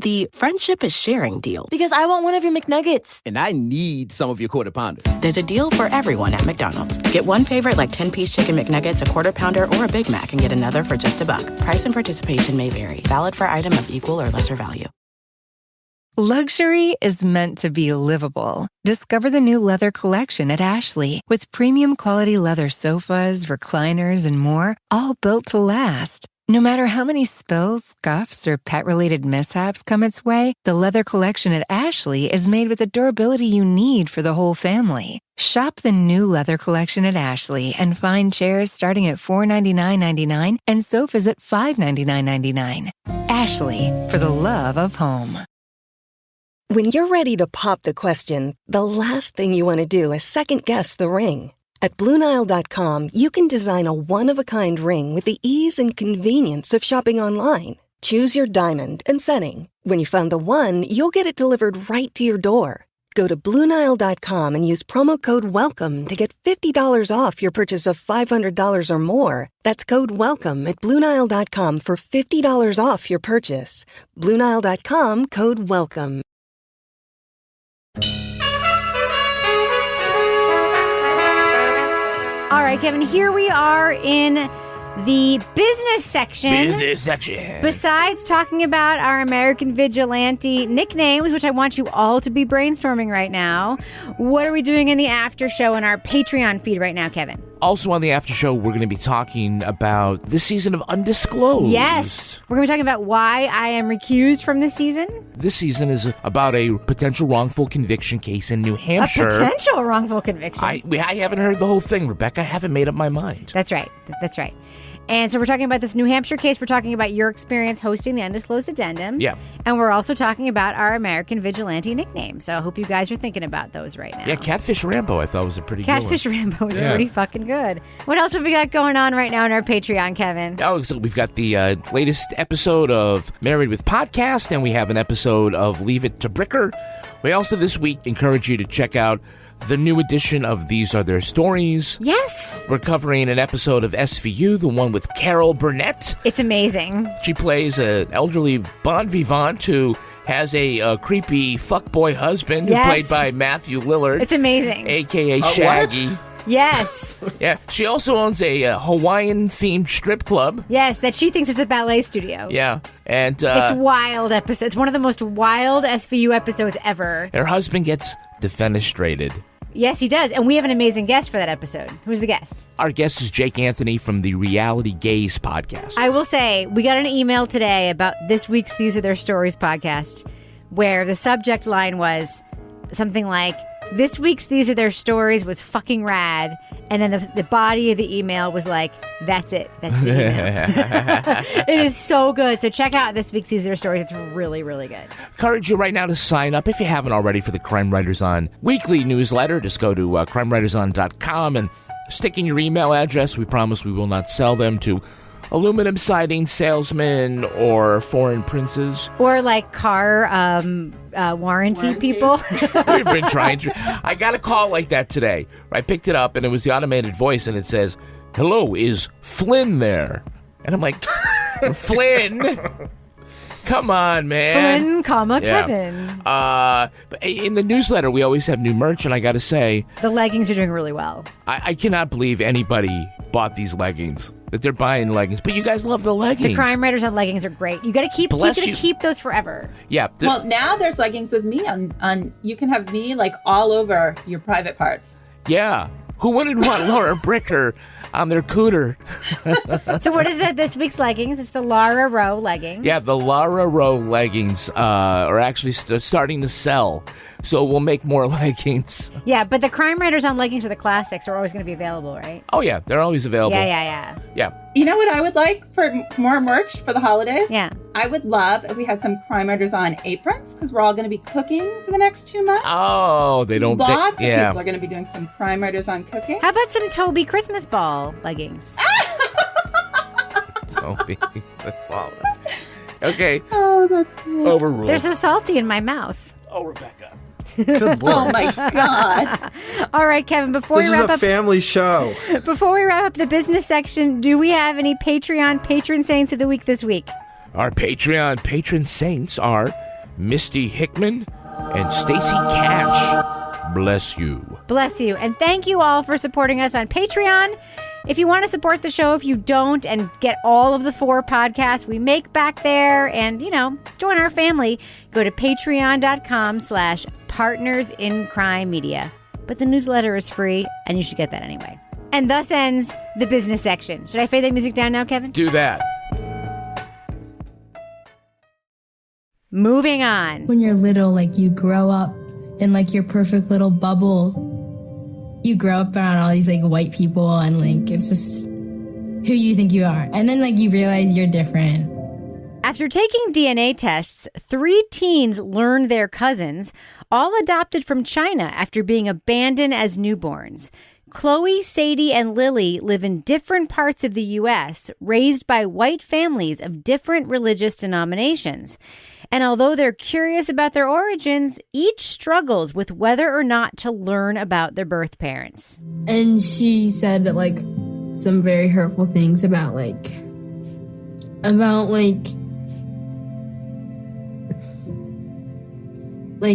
S1: The friendship is sharing deal.
S2: Because I want one of your McNuggets.
S3: And I need some of your Quarter Pounder.
S1: There's a deal for everyone at McDonald's. Get one favorite like 10-piece chicken McNuggets, a Quarter Pounder, or a Big Mac and get another for just $1. Price and participation may vary. Valid for item of equal or lesser value.
S4: Luxury is meant to be livable. Discover the new leather collection at Ashley with premium quality leather sofas, recliners, and more, all built to last. No matter how many spills, scuffs, or pet-related mishaps come its way, the leather collection at Ashley is made with the durability you need for the whole family. Shop the new leather collection at Ashley and find chairs starting at $499.99 and sofas at $599.99. Ashley, for the love of home.
S13: When you're ready to pop the question, the last thing you want to do is second-guess the ring. At BlueNile.com, you can design a one-of-a-kind ring with the ease and convenience of shopping online. Choose your diamond and setting. When you find the one, you'll get it delivered right to your door. Go to BlueNile.com and use promo code WELCOME to get $50 off your purchase of $500 or more. That's code WELCOME at BlueNile.com for $50 off your purchase. BlueNile.com, code WELCOME.
S6: All right, Kevin, here we are in the business section. Besides talking about our American Vigilante nicknames, which I want you all to be brainstorming right now, what are we doing in the after show in our Patreon feed right now, Kevin?
S7: Also on the after show, we're going to be talking about this season of Undisclosed.
S6: Yes. We're going to be talking about why I am recused from this season.
S7: This season is about a potential wrongful conviction case in New Hampshire.
S6: A potential wrongful conviction.
S7: I haven't heard the whole thing, Rebecca. I haven't made up my mind.
S6: That's right. That's right. And so we're talking about this New Hampshire case. We're talking about your experience hosting the Undisclosed Addendum.
S7: Yeah.
S6: And we're also talking about our American Vigilante nickname. So I hope you guys are thinking about those right now.
S7: Yeah, Catfish Rambo I thought was a pretty good one.
S6: Catfish Rambo was pretty fucking good. What else have we got going on right now on our Patreon, Kevin?
S7: Oh, so we've got the latest episode of Married with Podcast, and we have an episode of Leave It to Bricker. We also this week encourage you to check out the new edition of These Are Their Stories.
S6: Yes.
S7: We're covering an episode of SVU, the one with Carol Burnett.
S6: It's amazing.
S7: She plays an elderly bon vivant who has a creepy fuckboy husband who's played by Matthew Lillard.
S6: It's amazing.
S7: A.K.A. Shaggy.
S9: What?
S6: Yes.
S7: Yeah. She also owns a Hawaiian-themed strip club.
S6: Yes, that she thinks is a ballet studio.
S7: Yeah. And
S6: it's wild episode. It's one of the most wild SVU episodes ever.
S7: Her husband gets defenestrated.
S6: Yes, he does. And we have an amazing guest for that episode. Who's the guest?
S7: Our guest is Jake Anthony from the Reality Gaze podcast.
S6: I will say, we got an email today about this week's These Are Their Stories podcast, where the subject line was something like, this week's These Are Their Stories was fucking rad. And then the body of the email was like, that's it. That's the email. It is so good. So check out this week's These Are Their Stories. It's really, really good.
S7: Encourage you right now to sign up if you haven't already for the Crime Writers On weekly newsletter. Just go to crimewriterson.com and stick in your email address. We promise we will not sell them to aluminum siding salesmen or foreign princes.
S6: Or like car warranty people.
S7: We've been trying to. I got a call like that today. I picked it up and it was the automated voice and it says, hello, is Flynn there? And I'm like, Flynn? Come on, man.
S6: Flynn, Kevin.
S7: But in the newsletter, we always have new merch, and I got to say,
S6: the leggings are doing really well.
S7: I cannot believe anybody bought these leggings. That they're buying leggings, but you guys love the leggings.
S6: The Crime Writers on leggings are great. You got to keep those forever.
S7: Yeah.
S8: Well, now there's leggings with me on. You can have me like all over your private parts.
S7: Yeah. Who wouldn't want Laura Bricker on their cooter?
S6: So what is that? This week's leggings? It's the Lara Rowe leggings.
S7: Yeah, the Lara Rowe leggings are actually starting to sell. So we'll make more leggings.
S6: Yeah, but the Crime Writers on leggings are the classics. Are always going to be available, right?
S7: Oh, yeah. They're always available.
S6: Yeah.
S8: You know what I would like for more merch for the holidays?
S6: Yeah.
S8: I would love if we had some Crime Writers on aprons, because we're all going to be cooking for the next 2 months.
S7: Oh, they don't...
S8: Lots of people are going to be doing some Crime Writers on cooking.
S6: How about some Toby Christmas ball leggings?
S7: Toby ball. Okay.
S8: Oh, that's cool.
S7: Overruled.
S6: They're so salty in my mouth.
S7: Oh, Rebecca.
S9: Good Lord.
S8: Oh, my God.
S6: All right, Kevin, before
S9: this
S6: we wrap
S9: is a
S6: up...
S9: family show.
S6: Before we wrap up the business section, do we have any Patreon patron saints of the week this week?
S7: Our Patreon patron saints are Misty Hickman and Stacy Cash. Bless you.
S6: Bless you. And thank you all for supporting us on Patreon. If you want to support the show, if you don't, and get all of the 4 podcasts we make back there and, join our family, go to patreon.com/partnersincrimemedia. But the newsletter is free, and you should get that anyway. And thus ends the business section. Should I fade that music down now, Kevin?
S7: Do that.
S6: Moving on.
S2: When you're little, you grow up in your perfect little bubble. You grow up around all these white people and it's just who you think you are. And then you realize you're different.
S6: After taking DNA tests, 3 teens learned their cousins, all adopted from China after being abandoned as newborns. Chloe, Sadie, and Lily live in different parts of the U.S., raised by white families of different religious denominations. And although they're curious about their origins, each struggles with whether or not to learn about their birth parents.
S2: And she said like some very hurtful things about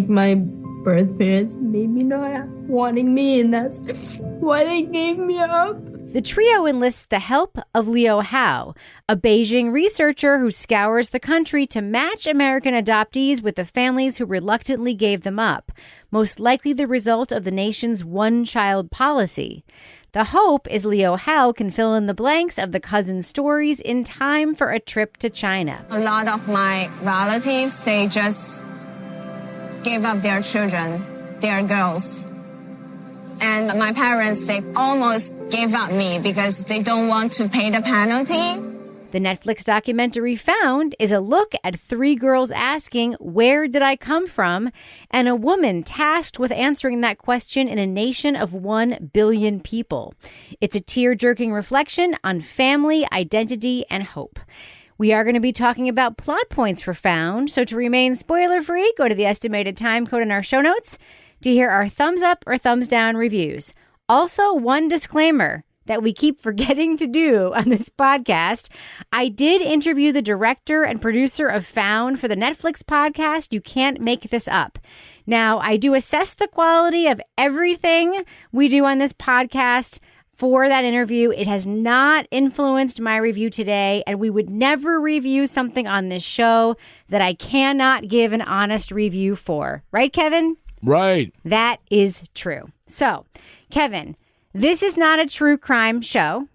S2: my birth parents maybe not wanting me, and that's why they gave me up.
S6: The trio enlists the help of Liu Hao, a Beijing researcher who scours the country to match American adoptees with the families who reluctantly gave them up, most likely the result of the nation's one-child policy. The hope is Liu Hao can fill in the blanks of the cousins' stories in time for a trip to China.
S14: A lot of my relatives, they just gave up their children, their girls. And my parents, they almost gave up me because they don't want to pay the penalty.
S6: The Netflix documentary Found is a look at three girls asking, "Where did I come from?" and a woman tasked with answering that question in a nation of 1 billion people. It's a tear-jerking reflection on family, identity, and hope. We are going to be talking about plot points for Found, so to remain spoiler-free, go to the estimated time code in our show notes to hear our thumbs up or thumbs down reviews. Also, one disclaimer that we keep forgetting to do on this podcast. I did interview the director and producer of Found for the Netflix podcast. You can't make this up. Now, I do assess the quality of everything we do on this podcast for that interview. It has not influenced my review today, and we would never review something on this show that I cannot give an honest review for. Right, Kevin?
S7: Right.
S6: That is true. So, Kevin, this is not a true crime show,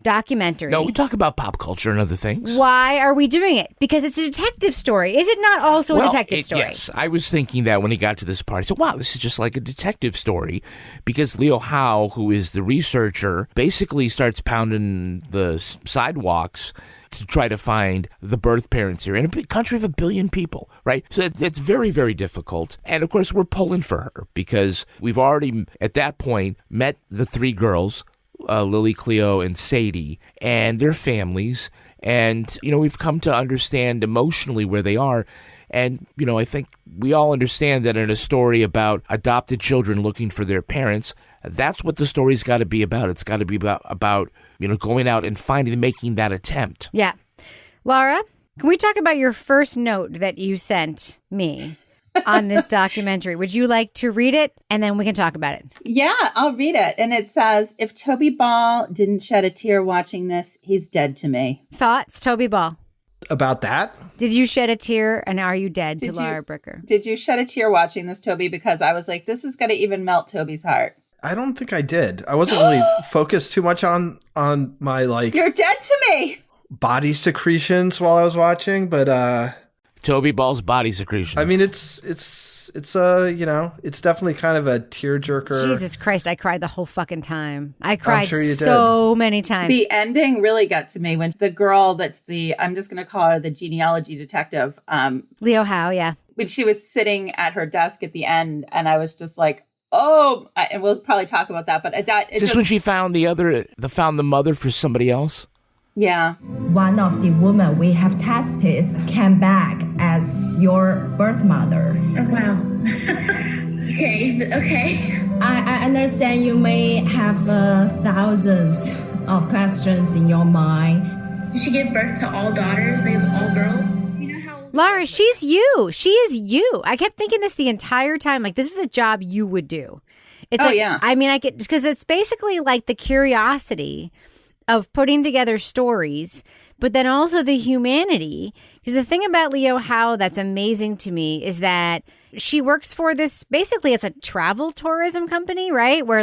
S6: documentary.
S7: No, we talk about pop culture and other things.
S6: Why are we doing it? Because it's a detective story. Is it not also a detective story?
S7: Yes, I was thinking that when he got to this part. I said, wow, this is just like a detective story. Because Liu Hao, who is the researcher, basically starts pounding the sidewalks to try to find the birth parents here in a big country of 1 billion people, right? So it's very, very difficult. And of course, we're pulling for her because we've already, at that point, met the three girls, Lily, Cleo, and Sadie, and their families. And, we've come to understand emotionally where they are. And, I think we all understand that in a story about adopted children looking for their parents, that's what the story's got to be about. It's got to be about going out and making that attempt.
S6: Yeah. Laura, can we talk about your first note that you sent me on this documentary? Would you like to read it, and then we can talk about it?
S8: Yeah, I'll read it. And it says, if Toby Ball didn't shed a tear watching this, he's dead to me.
S6: Thoughts, Toby Ball?
S9: About that?
S6: Did you shed a tear, and are you dead to Laura Bricker?
S8: Did you shed a tear watching this, Toby? Because I was like, this is going to even melt Toby's heart.
S9: I don't think I did. I wasn't really focused too much on my
S8: You're dead to me.
S9: body secretions while I was watching, but
S7: Toby Ball's body secretions.
S9: I mean, it's definitely kind of a tearjerker.
S6: Jesus Christ, I cried the whole fucking time. I cried
S9: sure you
S6: so many times.
S8: The ending really got to me when the girl I'm just going to call her the genealogy detective.
S6: Liu Hao, yeah.
S8: When she was sitting at her desk at the end, and I was just like, and we'll probably talk about that, but
S7: is this when she found found the mother for somebody else?
S8: Yeah.
S15: One of the women we have tested came back as your birth mother.
S16: Oh, wow. Okay.
S2: I understand you may have thousands of questions in your mind.
S16: Did she give birth to all daughters? Like, it's all girls?
S6: Laura, she's you. She is you. I kept thinking this the entire time. Like, this is a job you would do. It's
S8: yeah.
S6: I mean, because it's basically like the curiosity of putting together stories, but then also the humanity. Because the thing about Liu Hao that's amazing to me is that she works for this, basically it's a travel tourism company, right? Where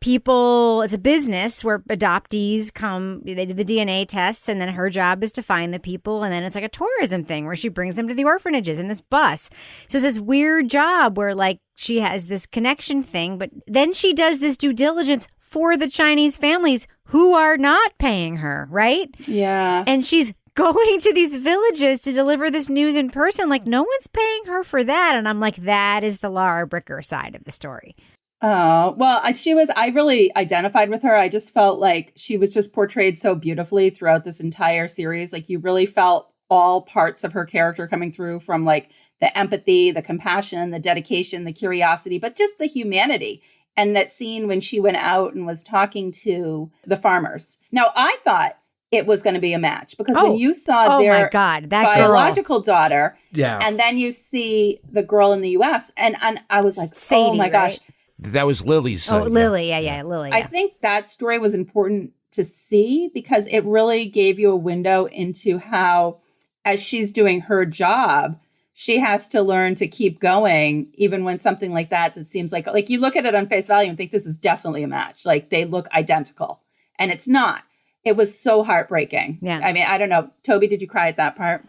S6: it's a business where adoptees come, they do the DNA tests, and then her job is to find the people. And then it's like a tourism thing where she brings them to the orphanages in this bus. So it's this weird job where she has this connection thing, but then she does this due diligence for the Chinese families who are not paying her, right?
S8: Yeah.
S6: And she's going to these villages to deliver this news in person. No one's paying her for that. And I'm like, that is the Laura Bricker side of the story.
S8: Oh, well, I really identified with her. I just felt like she was just portrayed so beautifully throughout this entire series. You really felt all parts of her character coming through, from like the empathy, the compassion, the dedication, the curiosity, but just the humanity. And that scene when she went out and was talking to the farmers. Now, I thought it was going to be a match, because when you saw their biological daughter, and then you see the girl in the US, and I was like,
S6: Sadie,
S8: oh my gosh.
S7: That was Lily's son.
S6: Oh, Lily. Yeah, Lily. Yeah.
S8: I think that story was important to see, because it really gave you a window into how, as she's doing her job, she has to learn to keep going, even when something like that seems like you look at it on face value and think this is definitely a match. Like, they look identical, and it's not. It was so heartbreaking.
S6: Yeah.
S8: I mean, I don't know. Toby, did you cry at that part?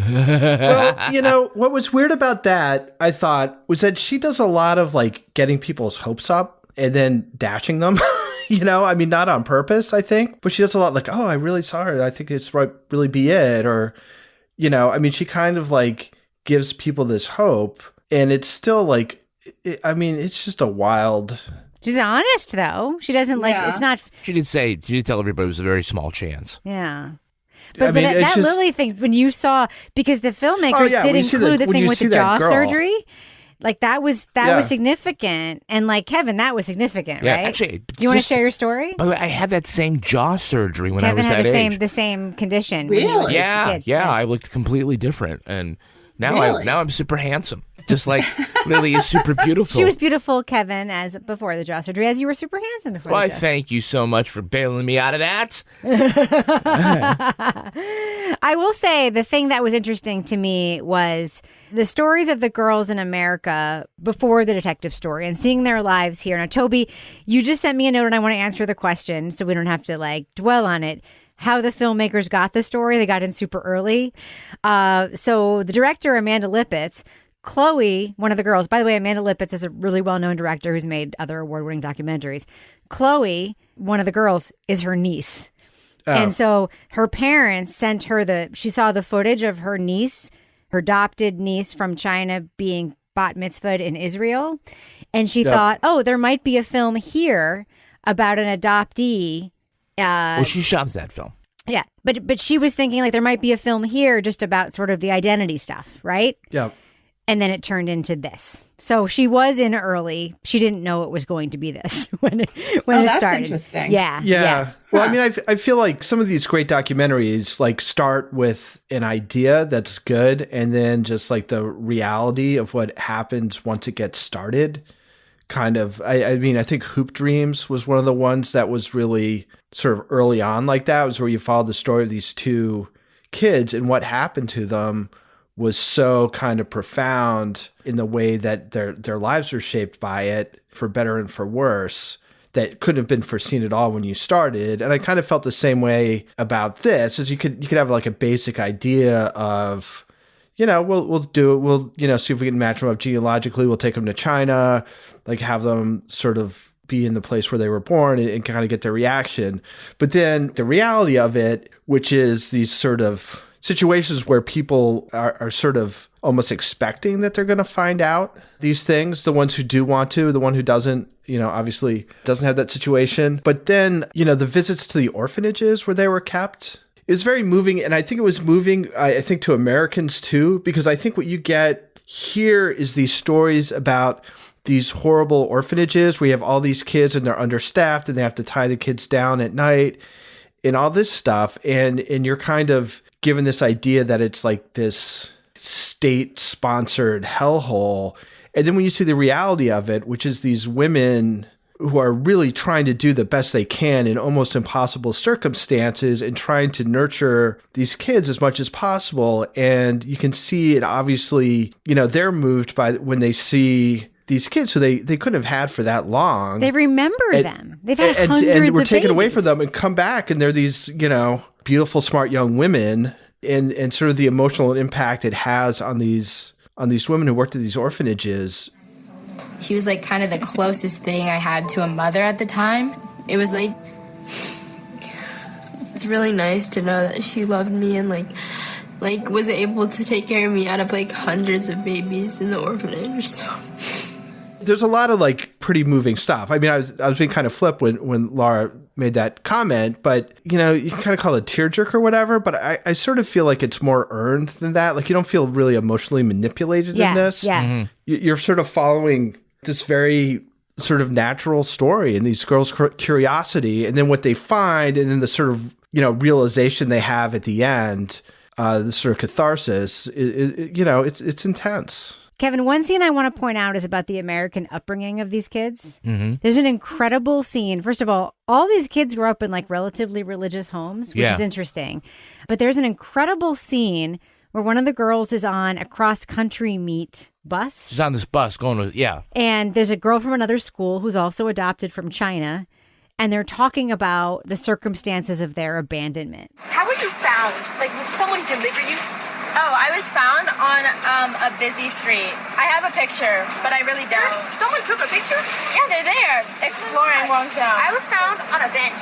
S9: Well, what was weird about that, I thought, was that she does a lot of like getting people's hopes up and then dashing them. I mean, not on purpose, I think, but she does a lot like, oh, I really saw her. I think it's right, really be it. Or, I mean, she kind of like gives people this hope, and it's still like, it's just a wild.
S6: She's honest, though. She doesn't it's not.
S7: She did tell everybody it was a very small chance.
S6: Yeah. But that Lily thing, when you saw, because the filmmakers did include the thing with the jaw surgery. Like, that was significant. And like, Kevin, that was significant, right?
S7: Actually,
S6: do you want to share your story?
S7: By the way, I had that same jaw surgery when
S6: Kevin
S7: I was that age.
S6: Kevin had the same condition.
S8: Really?
S7: Yeah. I looked completely different. And now I'm super handsome. Just like Lily is super beautiful.
S6: She was beautiful, Kevin, as before the jaw surgery, as you were super handsome before the jaw surgery.
S7: Thank you so much for bailing me out of that.
S6: I will say the thing that was interesting to me was the stories of the girls in America before the detective story and seeing their lives here. Now, Toby, you just sent me a note, and I want to answer the question so we don't have to like dwell on it. How the filmmakers got the story. They got in super early. So the director, Amanda Lippitz, Chloe, one of the girls, by the way, Amanda Lippitz is a really well-known director who's made other award-winning documentaries. Chloe, one of the girls, is her niece. Oh. And so her parents sent her she saw the footage of her niece, her adopted niece from China, being bat mitzvahed in Israel. And she thought, there might be a film here about an adoptee.
S7: She shot that film.
S6: Yeah. But she was thinking like there might be a film here just about sort of the identity stuff, right?
S9: Yeah.
S6: And then it turned into this. So she was in early. She didn't know it was going to be this when it
S8: that's
S6: started.
S8: Interesting.
S6: Yeah.
S9: Well, I mean, I feel like some of these great documentaries like start with an idea that's good, and then just like the reality of what happens once it gets started. Kind of, I mean, I think Hoop Dreams was one of the ones that was really sort of early on like that. It was where you followed the story of these two kids, and what happened to them was so kind of profound in the way that their lives were shaped by it, for better and for worse, that couldn't have been foreseen at all when you started. And I kind of felt the same way about this, as you could have like a basic idea of, we'll do it. We'll, see if we can match them up genealogically. We'll take them to China, like have them sort of be in the place where they were born and kind of get their reaction. But then the reality of it, which is these sort of situations where people are sort of almost expecting that they're going to find out these things, the ones who do want to, the one who doesn't, obviously doesn't have that situation. But then, the visits to the orphanages where they were kept is very moving. And I think it was moving, I think, to Americans too, because I think what you get here is these stories about these horrible orphanages where you have all these kids and they're understaffed and they have to tie the kids down at night and all this stuff. And you're kind of given this idea that it's like this state-sponsored hellhole. And then when you see the reality of it, which is these women who are really trying to do the best they can in almost impossible circumstances and trying to nurture these kids as much as possible. And you can see it, obviously, they're moved by when they see these kids who they couldn't have had for that long.
S6: They remember them. They've had hundreds of
S9: and we're taken
S6: babies
S9: away from them and come back, and they're these, beautiful, smart young women, and sort of the emotional impact it has on these women who worked at these orphanages.
S17: She was like kind of the closest thing I had to a mother at the time. It was like, it's really nice to know that she loved me and like was able to take care of me out of like hundreds of babies in the orphanage. So.
S9: There's a lot of like pretty moving stuff. I mean, I was being kind of flip when Laura made that comment, but you know, you can kind of call it a tearjerker or whatever, but I sort of feel like it's more earned than that. Like you don't feel really emotionally manipulated in this.
S6: Yeah.
S7: Mm-hmm.
S9: You're sort of following this very sort of natural story and these girls' curiosity, and then what they find, and then the sort of, you know, realization they have at the end, the sort of catharsis, you know, it's intense.
S6: Kevin, one scene I want to point out is about the American upbringing of these kids.
S7: Mm-hmm.
S6: There's an incredible scene. First of all these kids grew up in like relatively religious homes, which is interesting. But there's an incredible scene where one of the girls is on a cross-country meet bus.
S7: She's on this bus going to,
S6: And there's a girl from another school who's also adopted from China. And they're talking about the circumstances of their abandonment.
S18: How were you found? Like, did someone deliver you? Oh, I was found on a busy street. I have a picture, but I really don't. Someone took a picture? Yeah, they're there, exploring Guangzhou. I was found on a bench.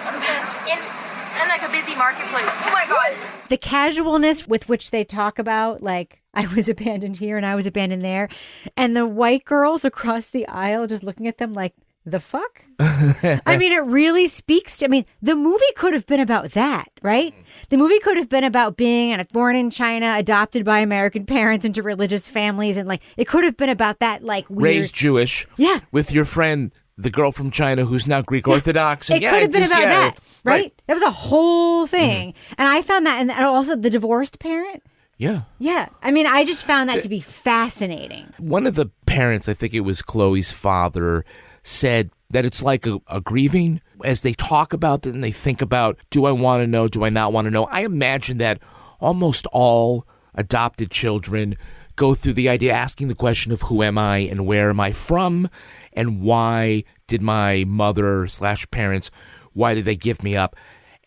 S18: On a bench? In like a busy marketplace. Oh my God.
S6: The casualness with which they talk about, like, I was abandoned here and I was abandoned there. And the white girls across the aisle just looking at them like, the fuck? I mean, it really speaks to, I mean, the movie could have been about that, right? The movie could have been about being born in China, adopted by American parents into religious families. And like, it could have been about that, like, weird.
S7: Raised Jewish.
S6: Yeah.
S7: With your friend, the girl from China who's now Greek Orthodox.
S6: It could have been about that, right? That was a whole thing. Mm-hmm. And I found that, and also the divorced parent.
S7: Yeah.
S6: Yeah. I mean, I just found that to be fascinating.
S7: One of the parents, I think it was Chloe's father, said that it's like a grieving as they talk about it and they think about, do I want to know? Do I not want to know? I imagine that almost all adopted children go through the idea, asking the question of who am I and where am I from and why did my mother/parents, why did they give me up?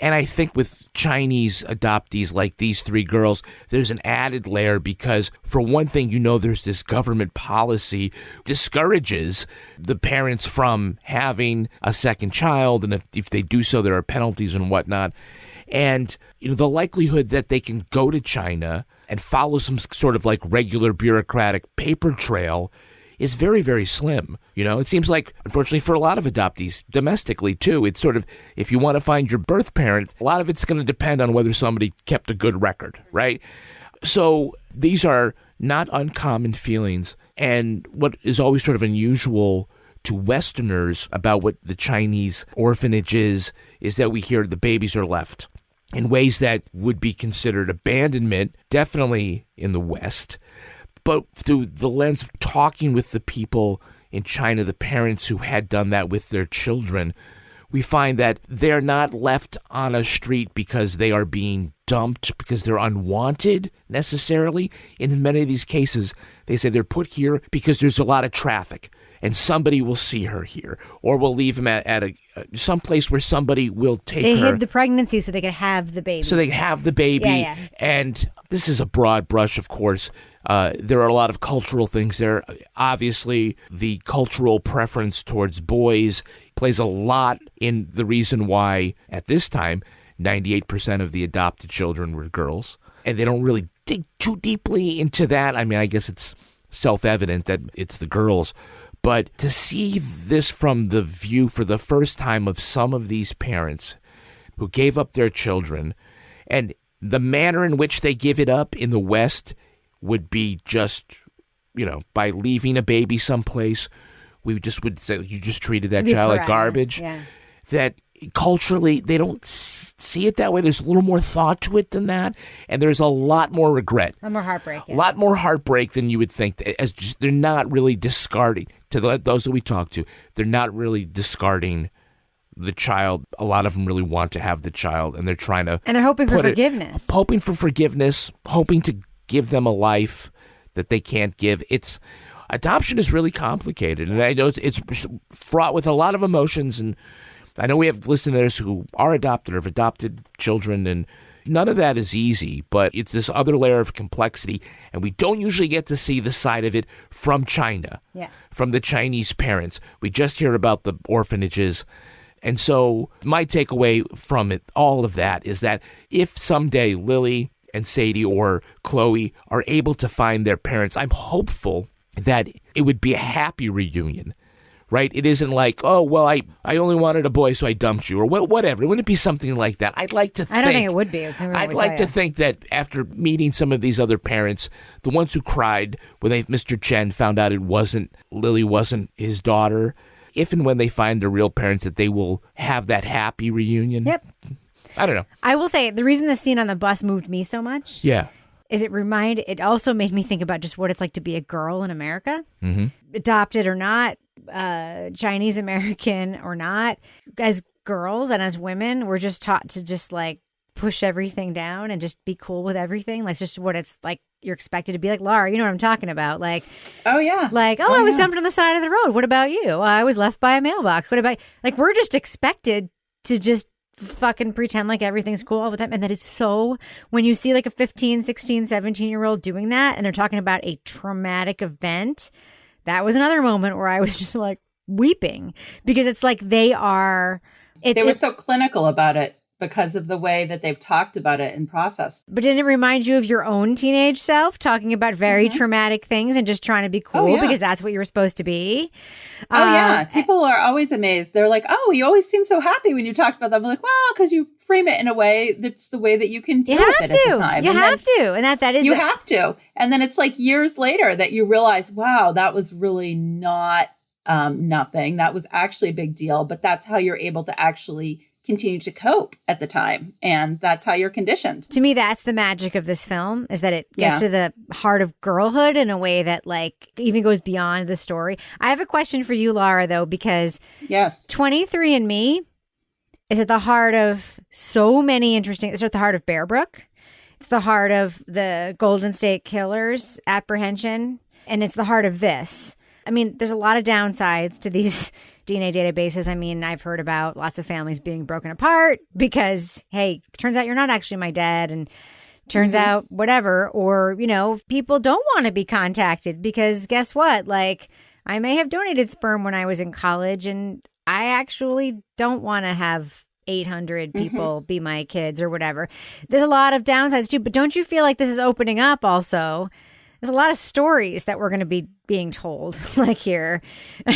S7: And I think with Chinese adoptees like these three girls, there's an added layer because, for one thing, you know there's this government policy discourages the parents from having a second child, and if they do so, there are penalties and whatnot. And you know the likelihood that they can go to China and follow some sort of like regular bureaucratic paper trail is very, very slim. You know, it seems like, unfortunately, for a lot of adoptees, domestically, too, it's sort of, if you want to find your birth parent, a lot of it's going to depend on whether somebody kept a good record, right? So these are not uncommon feelings. And what is always sort of unusual to Westerners about what the Chinese orphanage is that we hear the babies are left in ways that would be considered abandonment, definitely in the West. But through the lens of talking with the people in China, the parents who had done that with their children, we find that they're not left on a street because they are being dumped, because they're unwanted necessarily. In many of these cases, they say they're put here because there's a lot of traffic and somebody will see her here, or will leave them at some place where somebody will take her.
S6: They hid the pregnancy so they could have the baby.
S7: So they could have the baby.
S6: Yeah.
S7: And this is a broad brush, of course. There are a lot of cultural things there. Obviously, the cultural preference towards boys plays a lot in the reason why, at this time, 98% of the adopted children were girls. And they don't really dig too deeply into that. I mean, I guess it's self-evident that it's the girls. But to see this from the view for the first time of some of these parents who gave up their children, and the manner in which they give it up in the West would be just, you know, by leaving a baby someplace, we just would say, you just treated that child like garbage.
S6: Yeah.
S7: That culturally, they don't see it that way. There's a little more thought to it than that, and there's a lot more regret.
S6: A lot more heartbreak. Yeah.
S7: A lot more heartbreak than you would think. As just, they're not really discarding, to those that we talk to, they're not really discarding the child. A lot of them really want to have the child, and they're trying to...
S6: And they're hoping for forgiveness.
S7: Hoping for forgiveness, hoping to give them a life that they can't give. Adoption is really complicated, and I know it's fraught with a lot of emotions, and I know we have listeners who are adopted or have adopted children, and none of that is easy, but it's this other layer of complexity, and we don't usually get to see the side of it from China, from the Chinese parents. We just hear about the orphanages. And so my takeaway from it, all of that, is that if someday Lily and Sadie or Chloe are able to find their parents, I'm hopeful that it would be a happy reunion right? It isn't like, oh, well, I only wanted a boy, so I dumped you, or whatever. It wouldn't be something like that. I'd like to think.
S6: I don't think it would be.
S7: I'd like to think that after meeting some of these other parents, the ones who cried when Mr. Chen found out Lily wasn't his daughter, if and when they find their real parents, that they will have that happy reunion.
S6: Yep.
S7: I don't know.
S6: I will say, the reason the scene on the bus moved me so much is it also made me think about just what it's like to be a girl in America.
S7: Mm-hmm.
S6: Adopted or not, Chinese American or not, as girls and as women, we're just taught to just like push everything down and just be cool with everything. Like, it's just what it's like. You're expected to be like, Laura, you know what I'm talking about. Like,
S8: oh yeah.
S6: Like, I was dumped on the side of the road. What about you? I was left by a mailbox. What about, like, we're just expected to just fucking pretend like everything's cool all the time. And that is so, when you see like a 15, 16, 17-year-old doing that and they're talking about a traumatic event, that was another moment where I was just like weeping, because it's like they were
S8: so clinical about it because of the way that they've talked about it and processed.
S6: But didn't it remind you of your own teenage self talking about very traumatic things and just trying to be cool because that's what you were supposed to be?
S8: Yeah. People are always amazed. They're like, oh, you always seem so happy when you talk about them. I'm like, well, because you frame it in a way that's the way that you can deal with it at the time.
S6: You have to. And that is...
S8: You have to. And then it's like years later that you realize, wow, that was really not nothing. That was actually a big deal. But that's how you're able to actually continue to cope at the time. And that's how you're conditioned.
S6: To me, that's the magic of this film, is that it gets to the heart of girlhood in a way that like even goes beyond the story. I have a question for you, Laura, though, because 23andMe is at the heart of so many interesting, it's at the heart of Bear Brook. It's the heart of the Golden State Killers apprehension. And it's the heart of this. I mean, there's a lot of downsides to these DNA databases. I mean, I've heard about lots of families being broken apart because, hey, turns out you're not actually my dad, and turns out whatever. Or, you know, people don't want to be contacted because guess what? Like, I may have donated sperm when I was in college, and I actually don't want to have 800 people be my kids or whatever. There's a lot of downsides too, but don't you feel like this is opening up also? There's a lot of stories that we're going to be being told like here,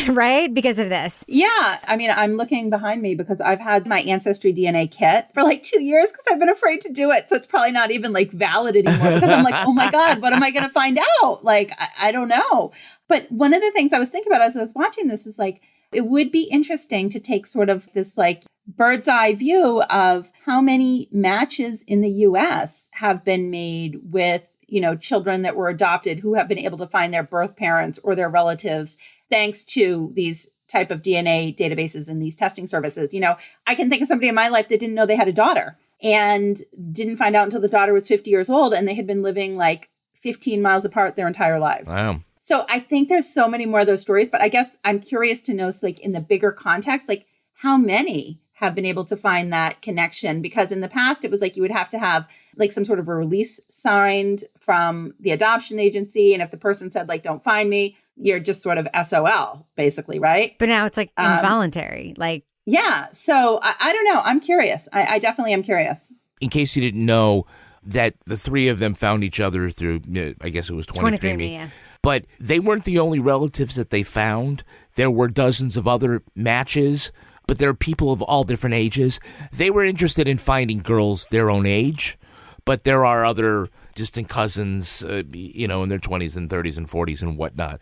S6: right? Because of this.
S8: Yeah. I mean, I'm looking behind me because I've had my Ancestry DNA kit for like 2 years because I've been afraid to do it. So it's probably not even like valid anymore because I'm like, oh my God, what am I going to find out? Like, I don't know. But one of the things I was thinking about as I was watching this is like, it would be interesting to take sort of this like bird's eye view of how many matches in the US have been made with, you know, children that were adopted who have been able to find their birth parents or their relatives thanks to these type of DNA databases and these testing services. You know, I can think of somebody in my life that didn't know they had a daughter and didn't find out until the daughter was 50 years old and they had been living like 15 miles apart their entire lives.
S7: Wow.
S8: So I think there's so many more of those stories, but I guess I'm curious to know, so like in the bigger context, like how many have been able to find that connection? Because in the past, it was like you would have to have like some sort of a release signed from the adoption agency. And if the person said like, don't find me, you're just sort of SOL basically, right?
S6: But now it's like involuntary, like.
S8: Yeah. So I don't know. I'm curious. I definitely am curious.
S7: In case you didn't know, that the three of them found each other through, I guess it was 23andMe.
S6: Yeah.
S7: But they weren't the only relatives that they found. There were dozens of other matches, but there are people of all different ages. They were interested in finding girls their own age, but there are other distant cousins, you know, in their 20s and 30s and 40s and whatnot.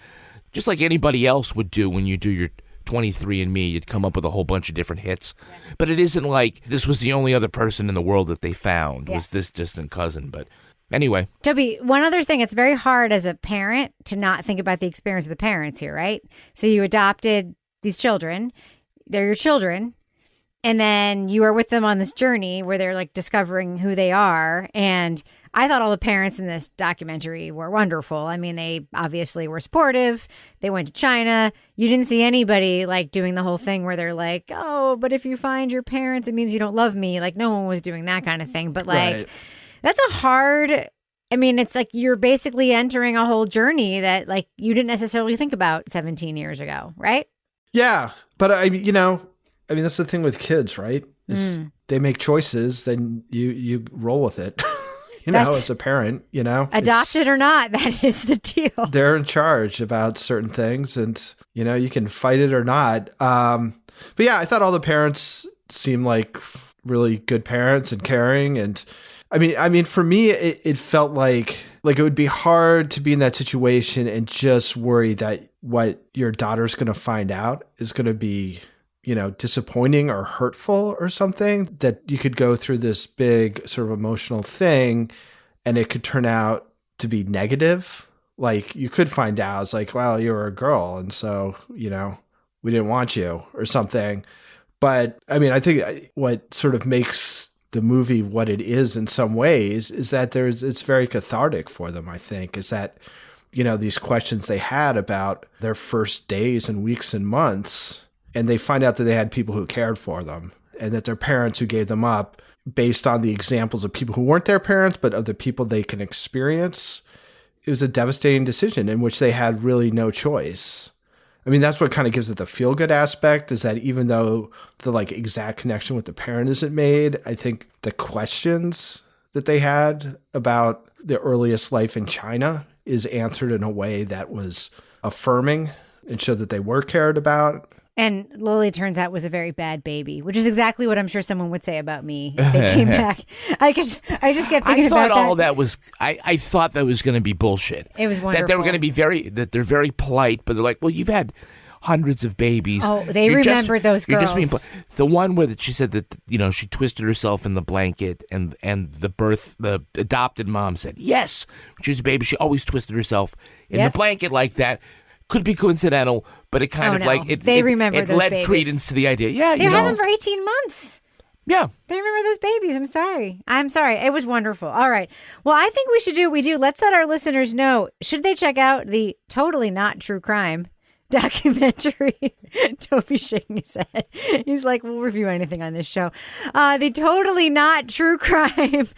S7: Just like anybody else would do when you do your 23andMe, you'd come up with a whole bunch of different hits. But it isn't like this was the only other person in the world that they found, was this distant cousin. But anyway.
S6: Toby, one other thing, it's very hard as a parent to not think about the experience of the parents here, right? So you adopted these children. They're your children. And then you are with them on this journey where they're like discovering who they are. And I thought all the parents in this documentary were wonderful. I mean, they obviously were supportive. They went to China. You didn't see anybody like doing the whole thing where they're like, oh, but if you find your parents, it means you don't love me. Like no one was doing that kind of thing. But like, that's a hard, I mean, it's like you're basically entering a whole journey that like you didn't necessarily think about 17 years ago, right?
S9: Yeah. But I mean, that's the thing with kids, right? They make choices, then you roll with it. as a parent,
S6: Adopted or not, that is the deal.
S9: They're in charge about certain things, and, you can fight it or not. But yeah, I thought all the parents seemed like really good parents and caring. And I mean, for me, it felt like it would be hard to be in that situation and just worry that what your daughter's going to find out is going to be, disappointing or hurtful or something, that you could go through this big sort of emotional thing and it could turn out to be negative. Like you could find out it's like, well, you were a girl. And so, we didn't want you or something. But I mean, I think what sort of makes the movie what it is in some ways is that it's very cathartic for them, I think, is that, these questions they had about their first days and weeks and months, and they find out that they had people who cared for them and that their parents who gave them up based on the examples of people who weren't their parents, but of the people they can experience. It was a devastating decision in which they had really no choice. I mean, that's what kind of gives it the feel-good aspect, is that even though the exact connection with the parent isn't made, I think the questions that they had about the earliest life in China is answered in a way that was affirming and showed that they were cared about.
S6: And Lily, turns out, was a very bad baby, which is exactly what I'm sure someone would say about me if they came back. I just kept thinking about that.
S7: I thought that was going to be bullshit.
S6: It was wonderful.
S7: That they were going to be they're very polite, but they're like, well, you've had hundreds of babies.
S6: Oh, they remembered those girls.
S7: The one where she said that, she twisted herself in the blanket and the adopted mom said, yes, when she was a baby, she always twisted herself in the blanket like that. Could be coincidental, but it kind of
S6: remember those
S7: led
S6: babies.
S7: Credence to the idea. Yeah,
S6: they had them for 18 months.
S7: Yeah.
S6: They remember those babies. I'm sorry. It was wonderful. All right. Well, I think we should do what we do. Let's let our listeners know. Should they check out the Totally Not True Crime documentary? Toby's shaking his head. He's like, we'll review anything on this show. The Totally Not True Crime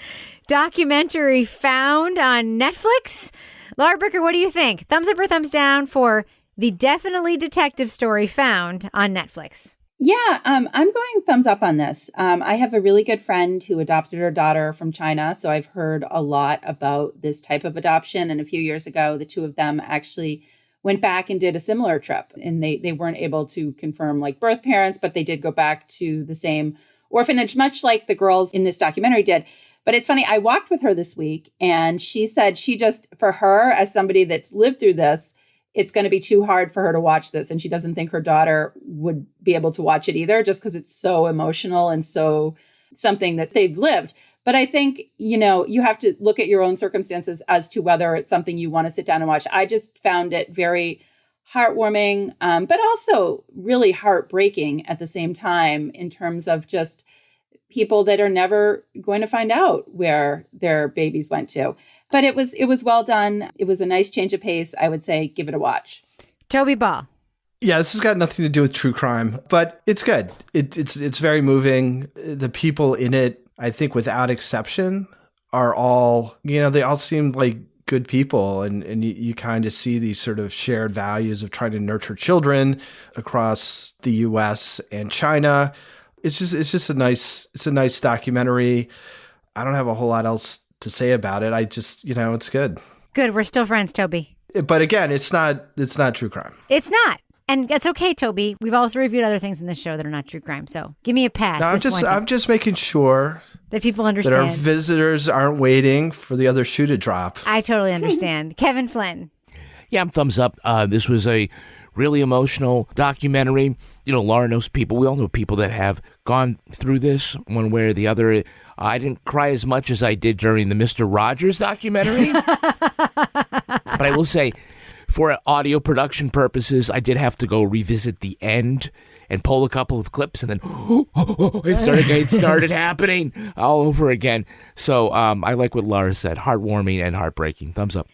S6: documentary found on Netflix. Laura Bricker, what do you think? Thumbs up or thumbs down for the definitely detective story found on Netflix?
S8: Yeah, I'm going thumbs up on this. I have a really good friend who adopted her daughter from China, so I've heard a lot about this type of adoption. And a few years ago, the two of them actually went back and did a similar trip. And they weren't able to confirm birth parents, but they did go back to the same orphanage, much like the girls in this documentary did. But it's funny, I walked with her this week and she said for her, as somebody that's lived through this, it's going to be too hard for her to watch this. And she doesn't think her daughter would be able to watch it either, just because it's so emotional and so something that they've lived. But I think, you have to look at your own circumstances as to whether it's something you want to sit down and watch. I just found it very heartwarming, but also really heartbreaking at the same time, in terms of just people that are never going to find out where their babies went to. But it was well done. It was a nice change of pace. I would say give it a watch.
S6: Toby Ball.
S9: Yeah, this has got nothing to do with true crime, but it's good. It's very moving. The people in it, I think without exception, are all, they all seem like good people. And you kind of see these sort of shared values of trying to nurture children across the US and China. It's just a nice documentary. I don't have a whole lot else to say about it. I just, it's good.
S6: Good. We're still friends, Toby.
S9: But again, it's not true crime.
S6: It's not. And that's okay, Toby. We've also reviewed other things in this show that are not true crime. So give me a pass.
S9: No, I'm just making sure
S6: that people understand
S9: that our visitors aren't waiting for the other shoe to drop.
S6: I totally understand. Kevin Flynn.
S7: Yeah, I'm thumbs up. This was a really emotional documentary. Laura knows people. We all know people that have gone through this one way or the other. I didn't cry as much as I did during the Mr. Rogers documentary. But I will say, for audio production purposes, I did have to go revisit the end and pull a couple of clips, and then it started happening all over again. So I like what Laura said. Heartwarming and heartbreaking. Thumbs up.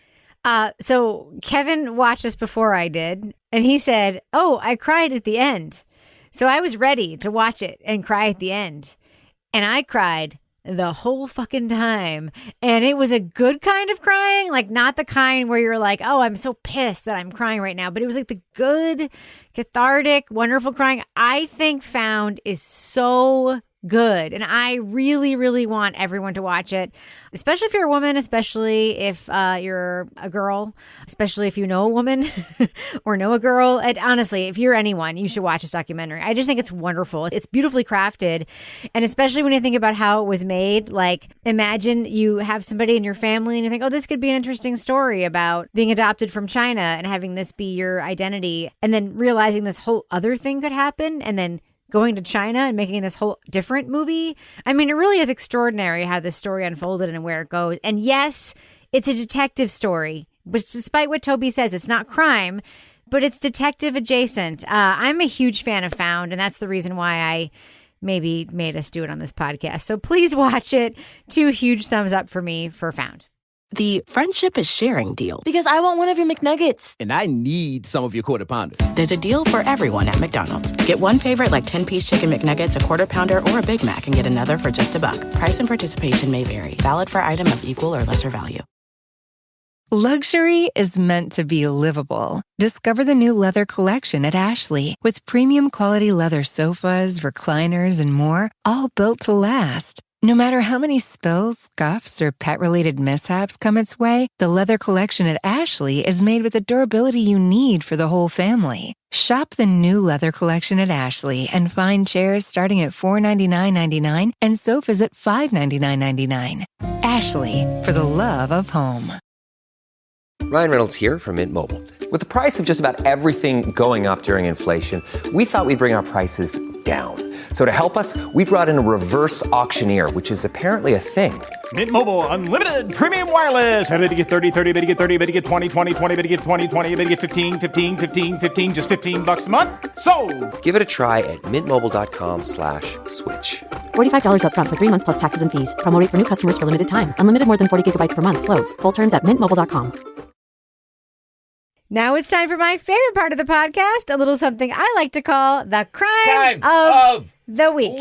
S6: So Kevin watched this before I did, and he said, "Oh, I cried at the end." So I was ready to watch it and cry at the end. And I cried the whole fucking time. And it was a good kind of crying, not the kind where you're like, oh, I'm so pissed that I'm crying right now. But it was the good, cathartic, wonderful crying. I think Found is so good. And I really, really want everyone to watch it, especially if you're a woman, especially if you're a girl, especially if you know a woman or know a girl. And honestly, if you're anyone, you should watch this documentary. I just think it's wonderful. It's beautifully crafted. And especially when you think about how it was made, like imagine you have somebody in your family and you think, oh, this could be an interesting story about being adopted from China and having this be your identity. And then realizing this whole other thing could happen and then going to China and making this whole different movie. I mean, it really is extraordinary how this story unfolded and where it goes. And yes, it's a detective story, which despite what Toby says, it's not crime, but it's detective adjacent. I'm a huge fan of Found, and that's the reason why I maybe made us do it on this podcast. So please watch it. 2 huge thumbs up for me for Found.
S1: The friendship is sharing deal.
S19: Because I want one of your McNuggets.
S3: And I need some of your Quarter Pounder.
S1: There's a deal for everyone at McDonald's. Get one favorite like 10-piece chicken McNuggets, a Quarter Pounder, or a Big Mac and get another for just $1. Price and participation may vary. Valid for item of equal or lesser value.
S4: Luxury is meant to be livable. Discover the new leather collection at Ashley with premium quality leather sofas, recliners, and more, all built to last. No matter how many spills, scuffs, or pet-related mishaps come its way, the leather collection at Ashley is made with the durability you need for the whole family. Shop the new leather collection at Ashley and find chairs starting at $499.99 and sofas at $599.99. Ashley, for the love of home.
S20: Ryan Reynolds here from Mint Mobile. With the price of just about everything going up during inflation, we thought we'd bring our prices down. So to help us, we brought in a reverse auctioneer, which is apparently a thing.
S21: Mint Mobile Unlimited Premium Wireless. How to get 30, 30, bit to get 30, bit to get 20, 20, 20, bit to get 20, 20, bit to get 15, 15, 15, 15, just $15 a month? Sold!
S20: Give it a try at mintmobile.com/switch.
S22: $45 up front for 3 months plus taxes and fees. Promo rate for new customers for limited time. Unlimited more than 40 gigabytes per month. Slows full terms at mintmobile.com.
S6: Now it's time for my favorite part of the podcast, a little something I like to call the crime of the week.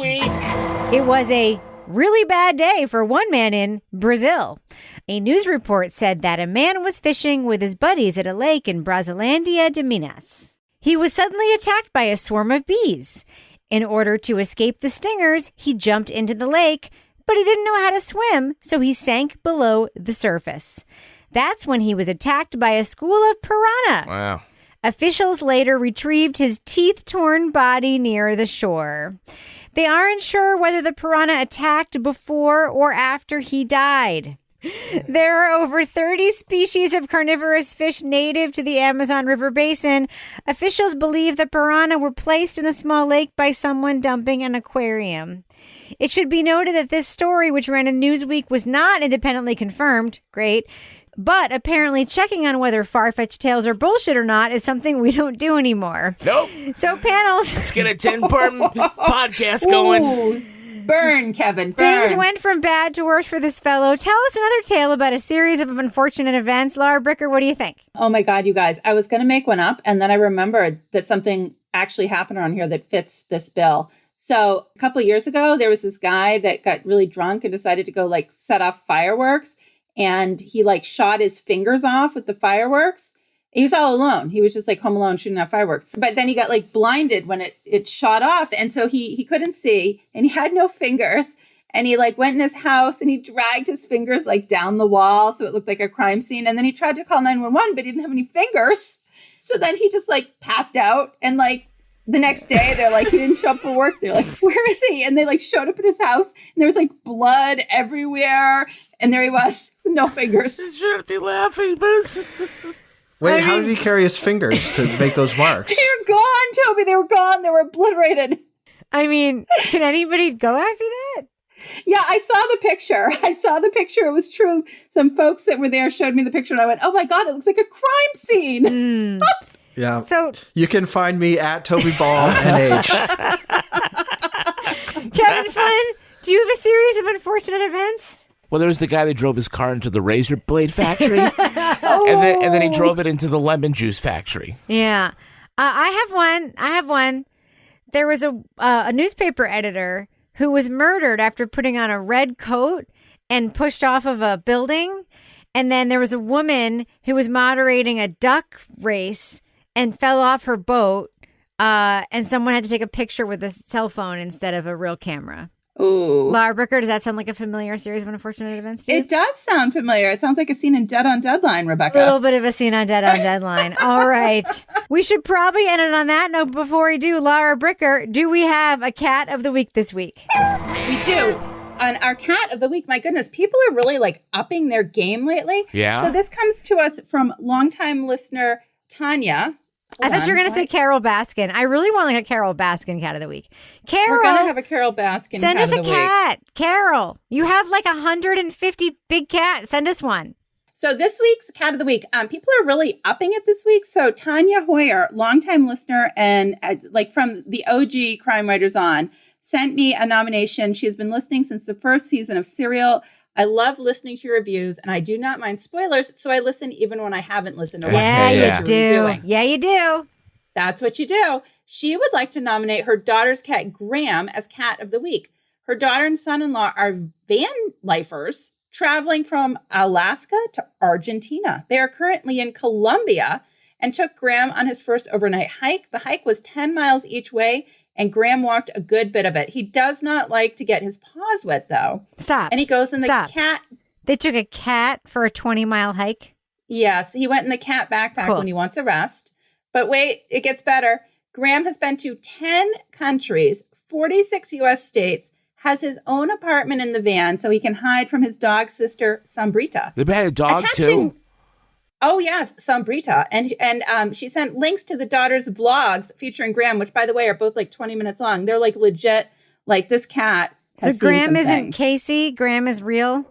S6: It was a really bad day for one man in Brazil. A news report said that a man was fishing with his buddies at a lake in Brasilândia de Minas. He was suddenly attacked by a swarm of bees. In order to escape the stingers, he jumped into the lake, but he didn't know how to swim, so he sank below the surface. That's when he was attacked by a school of piranha.
S7: Wow.
S6: Officials later retrieved his teeth-torn body near the shore. They aren't sure whether the piranha attacked before or after he died. There are over 30 species of carnivorous fish native to the Amazon River Basin. Officials believe the piranha were placed in the small lake by someone dumping an aquarium. It should be noted that this story, which ran in Newsweek, was not independently confirmed. Great. But apparently checking on whether far-fetched tales are bullshit or not is something we don't do anymore.
S7: Nope.
S6: So panels.
S7: Let's get a 10-part podcast going.
S8: Ooh, burn, Kevin, burn.
S6: Things went from bad to worse for this fellow. Tell us another tale about a series of unfortunate events. Laura Bricker, what do you think?
S8: Oh my God, you guys. I was going to make one up, and then I remembered that something actually happened on here that fits this bill. So a couple of years ago, there was this guy that got really drunk and decided to go set off fireworks. And he shot his fingers off with the fireworks. He was all alone. He was just home alone shooting off fireworks. But then he got blinded when it shot off. And so he couldn't see and he had no fingers. And he went in his house and he dragged his fingers down the wall. So it looked like a crime scene. And then he tried to call 911, but he didn't have any fingers. So then he just passed out and the next day, they're he didn't show up for work. They're where is he? And they showed up at his house and there was blood everywhere. And there he was with no fingers.
S7: You shouldn't be laughing, but
S9: Wait, how did he carry his fingers to make those marks?
S8: They were gone, Toby. They were gone. They were obliterated.
S6: I mean, can anybody go after that?
S8: Yeah, I saw the picture. It was true. Some folks that were there showed me the picture and I went, oh my God, it looks like a crime scene.
S9: Yeah.
S6: So
S9: you can find me at Toby Ball NH.
S6: Kevin Flynn, do you have a series of unfortunate events?
S7: Well, there was the guy that drove his car into the razor blade factory, and then he drove it into the lemon juice factory.
S6: Yeah, I have one. There was a newspaper editor who was murdered after putting on a red coat and pushed off of a building, and then there was a woman who was moderating a duck race and fell off her boat, and someone had to take a picture with a cell phone instead of a real camera.
S8: Ooh.
S6: Lara Bricker, does that sound like a familiar series of unfortunate events to you?
S8: It does sound familiar. It sounds like a scene in Dead on Deadline, Rebecca.
S6: A little bit of a scene on Deadline. All right. We should probably end it on that note before we do. Lara Bricker, do we have a cat of the week this week?
S8: We do. On our cat of the week, my goodness, people are really like upping their game lately.
S7: Yeah.
S8: So this comes to us from longtime listener Tanya.
S6: I thought you were going to say Carol Baskin. I really want like a Carol Baskin cat of the week. Carol.
S8: We're going to have a Carol Baskin
S6: send
S8: cat
S6: us
S8: of
S6: a
S8: the
S6: cat. Carol, you have like 150 big cats. Send us one.
S8: So this week's cat of the week, people are really upping it this week. So Tanya Hoyer, longtime listener and like from the OG Crime Writers On, sent me a nomination. She has been listening since the first season of Serial. I love listening to your reviews, and I do not mind spoilers, so I listen even when I haven't listened to what
S6: you do. Yeah, you do.
S8: That's what you do. She would like to nominate her daughter's cat, Graham, as cat of the week. Her daughter and son-in-law are van lifers traveling from Alaska to Argentina. They are currently in Colombia and took Graham on his first overnight hike. The hike was 10 miles each way, and Graham walked a good bit of it. He does not like to get his paws wet, though.
S6: Stop.
S8: And he goes in the cat.
S6: They took a cat for a 20-mile hike?
S8: Yes, he went in the cat backpack when he wants a rest. But wait, it gets better. Graham has been to 10 countries, 46 U.S. states, has his own apartment in the van so he can hide from his dog sister, Sambrita.
S7: They had a dog, too?
S8: Oh, yes, Sambrita. And she sent links to the daughter's vlogs featuring Graham, which, by the way, are both like 20 minutes long. They're like legit, like this cat has
S6: So Graham
S8: seen some
S6: isn't
S8: things.
S6: Casey? Graham is real?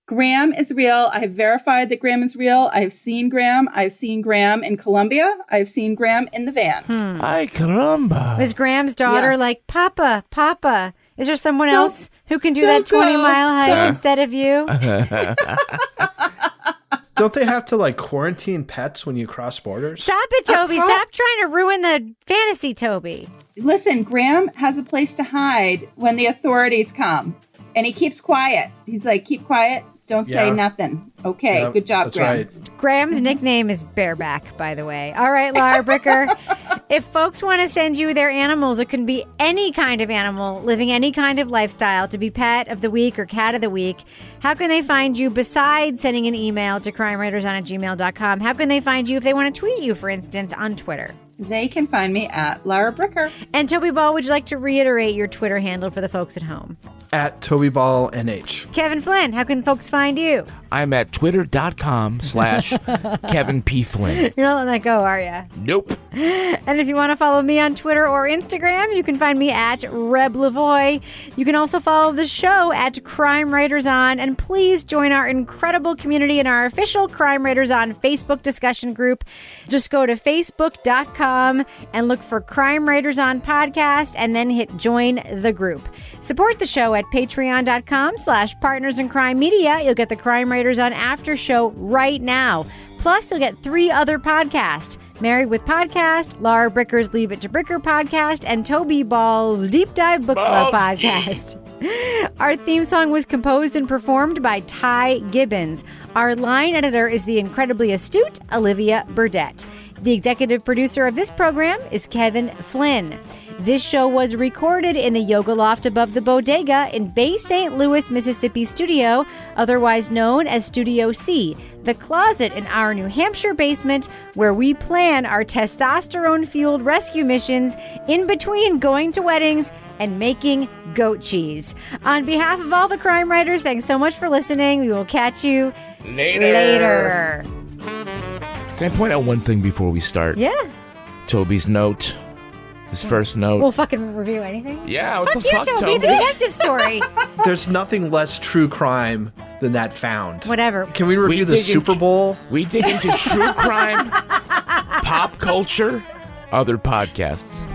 S8: Graham is real. I have verified that Graham is real. I have seen Graham. I've seen Graham in Colombia. I've seen Graham in the van.
S7: Ay, caramba.
S6: Was Graham's daughter like, Papa, is there someone else who can do that
S8: don't go.
S6: 20-mile hike
S9: Yeah.
S6: instead of you?
S9: Don't they have to like quarantine pets when you cross borders?
S6: Stop it, Toby. Stop trying to ruin the fantasy, Toby.
S8: Listen, Graham has a place to hide when the authorities come. And he keeps quiet. He's like, keep quiet. Don't say nothing. Okay,
S9: Yep,
S8: good job,
S9: that's
S8: Graham.
S9: right.
S6: Graham's nickname is Bareback, by the way. All right, Lara Bricker. If folks want to send you their animals, it can be any kind of animal living any kind of lifestyle to be pet of the week or cat of the week. How can they find you besides sending an email to crimewriterson@gmail.com? How can they find you if they want to tweet you, for instance, on Twitter?
S8: They can find me at Lara Bricker.
S6: And Toby Ball, would you like to reiterate your Twitter handle for the folks at home?
S9: At TobyBallNH.
S6: Kevin Flynn, how can folks find you?
S7: I'm at twitter.com/Kevin P. Flynn.
S6: You're not letting that go, are you?
S7: Nope.
S6: And if you want to follow me on Twitter or Instagram, you can find me at RebLavoy. You can also follow the show at Crime Writers On. And please join our incredible community in our official Crime Writers On Facebook discussion group. Just go to facebook.com and look for Crime Writers On Podcast and then hit join the group. Support the show at patreon.com/Partners in Crime Media. You'll get the Crime Writers On after show right now. Plus, you'll get 3 other podcasts. Married with Podcast, Lara Bricker's Leave It to Bricker podcast, and Toby Ball's Deep Dive Book Club podcast. Our theme song was composed and performed by Ty Gibbons. Our line editor is the incredibly astute Olivia Burdett. The executive producer of this program is Kevin Flynn. This show was recorded in the Yoga Loft above the Bodega in Bay St. Louis, Mississippi studio, otherwise known as Studio C, the closet in our New Hampshire basement where we plan our testosterone-fueled rescue missions in between going to weddings and making goat cheese. On behalf of all the crime writers, thanks so much for listening. We will catch you later.
S7: Can I point out one thing before we start?
S6: Yeah.
S7: Toby's note. His first note.
S6: We'll fucking review anything?
S7: Yeah, what
S6: fuck
S7: the
S6: you,
S7: fuck,
S6: Toby? It's a detective story.
S9: There's nothing less true crime than that found.
S6: Whatever.
S9: Can we review the Super Bowl?
S7: We dig into true crime, pop culture, other podcasts.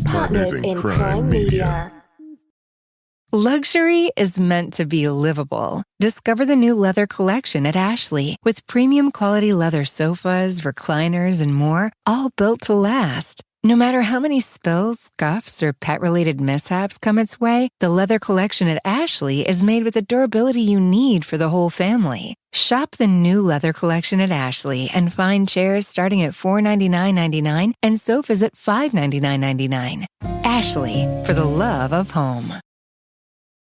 S5: Partners in Crime Media.
S4: Luxury is meant to be livable. Discover the new leather collection at Ashley with premium quality leather sofas, recliners, and more, all built to last. No matter how many spills, scuffs, or pet-related mishaps come its way, the leather collection at Ashley is made with the durability you need for the whole family. Shop the new leather collection at Ashley and find chairs starting at $499.99 and sofas at $599.99. Ashley, for the love of home.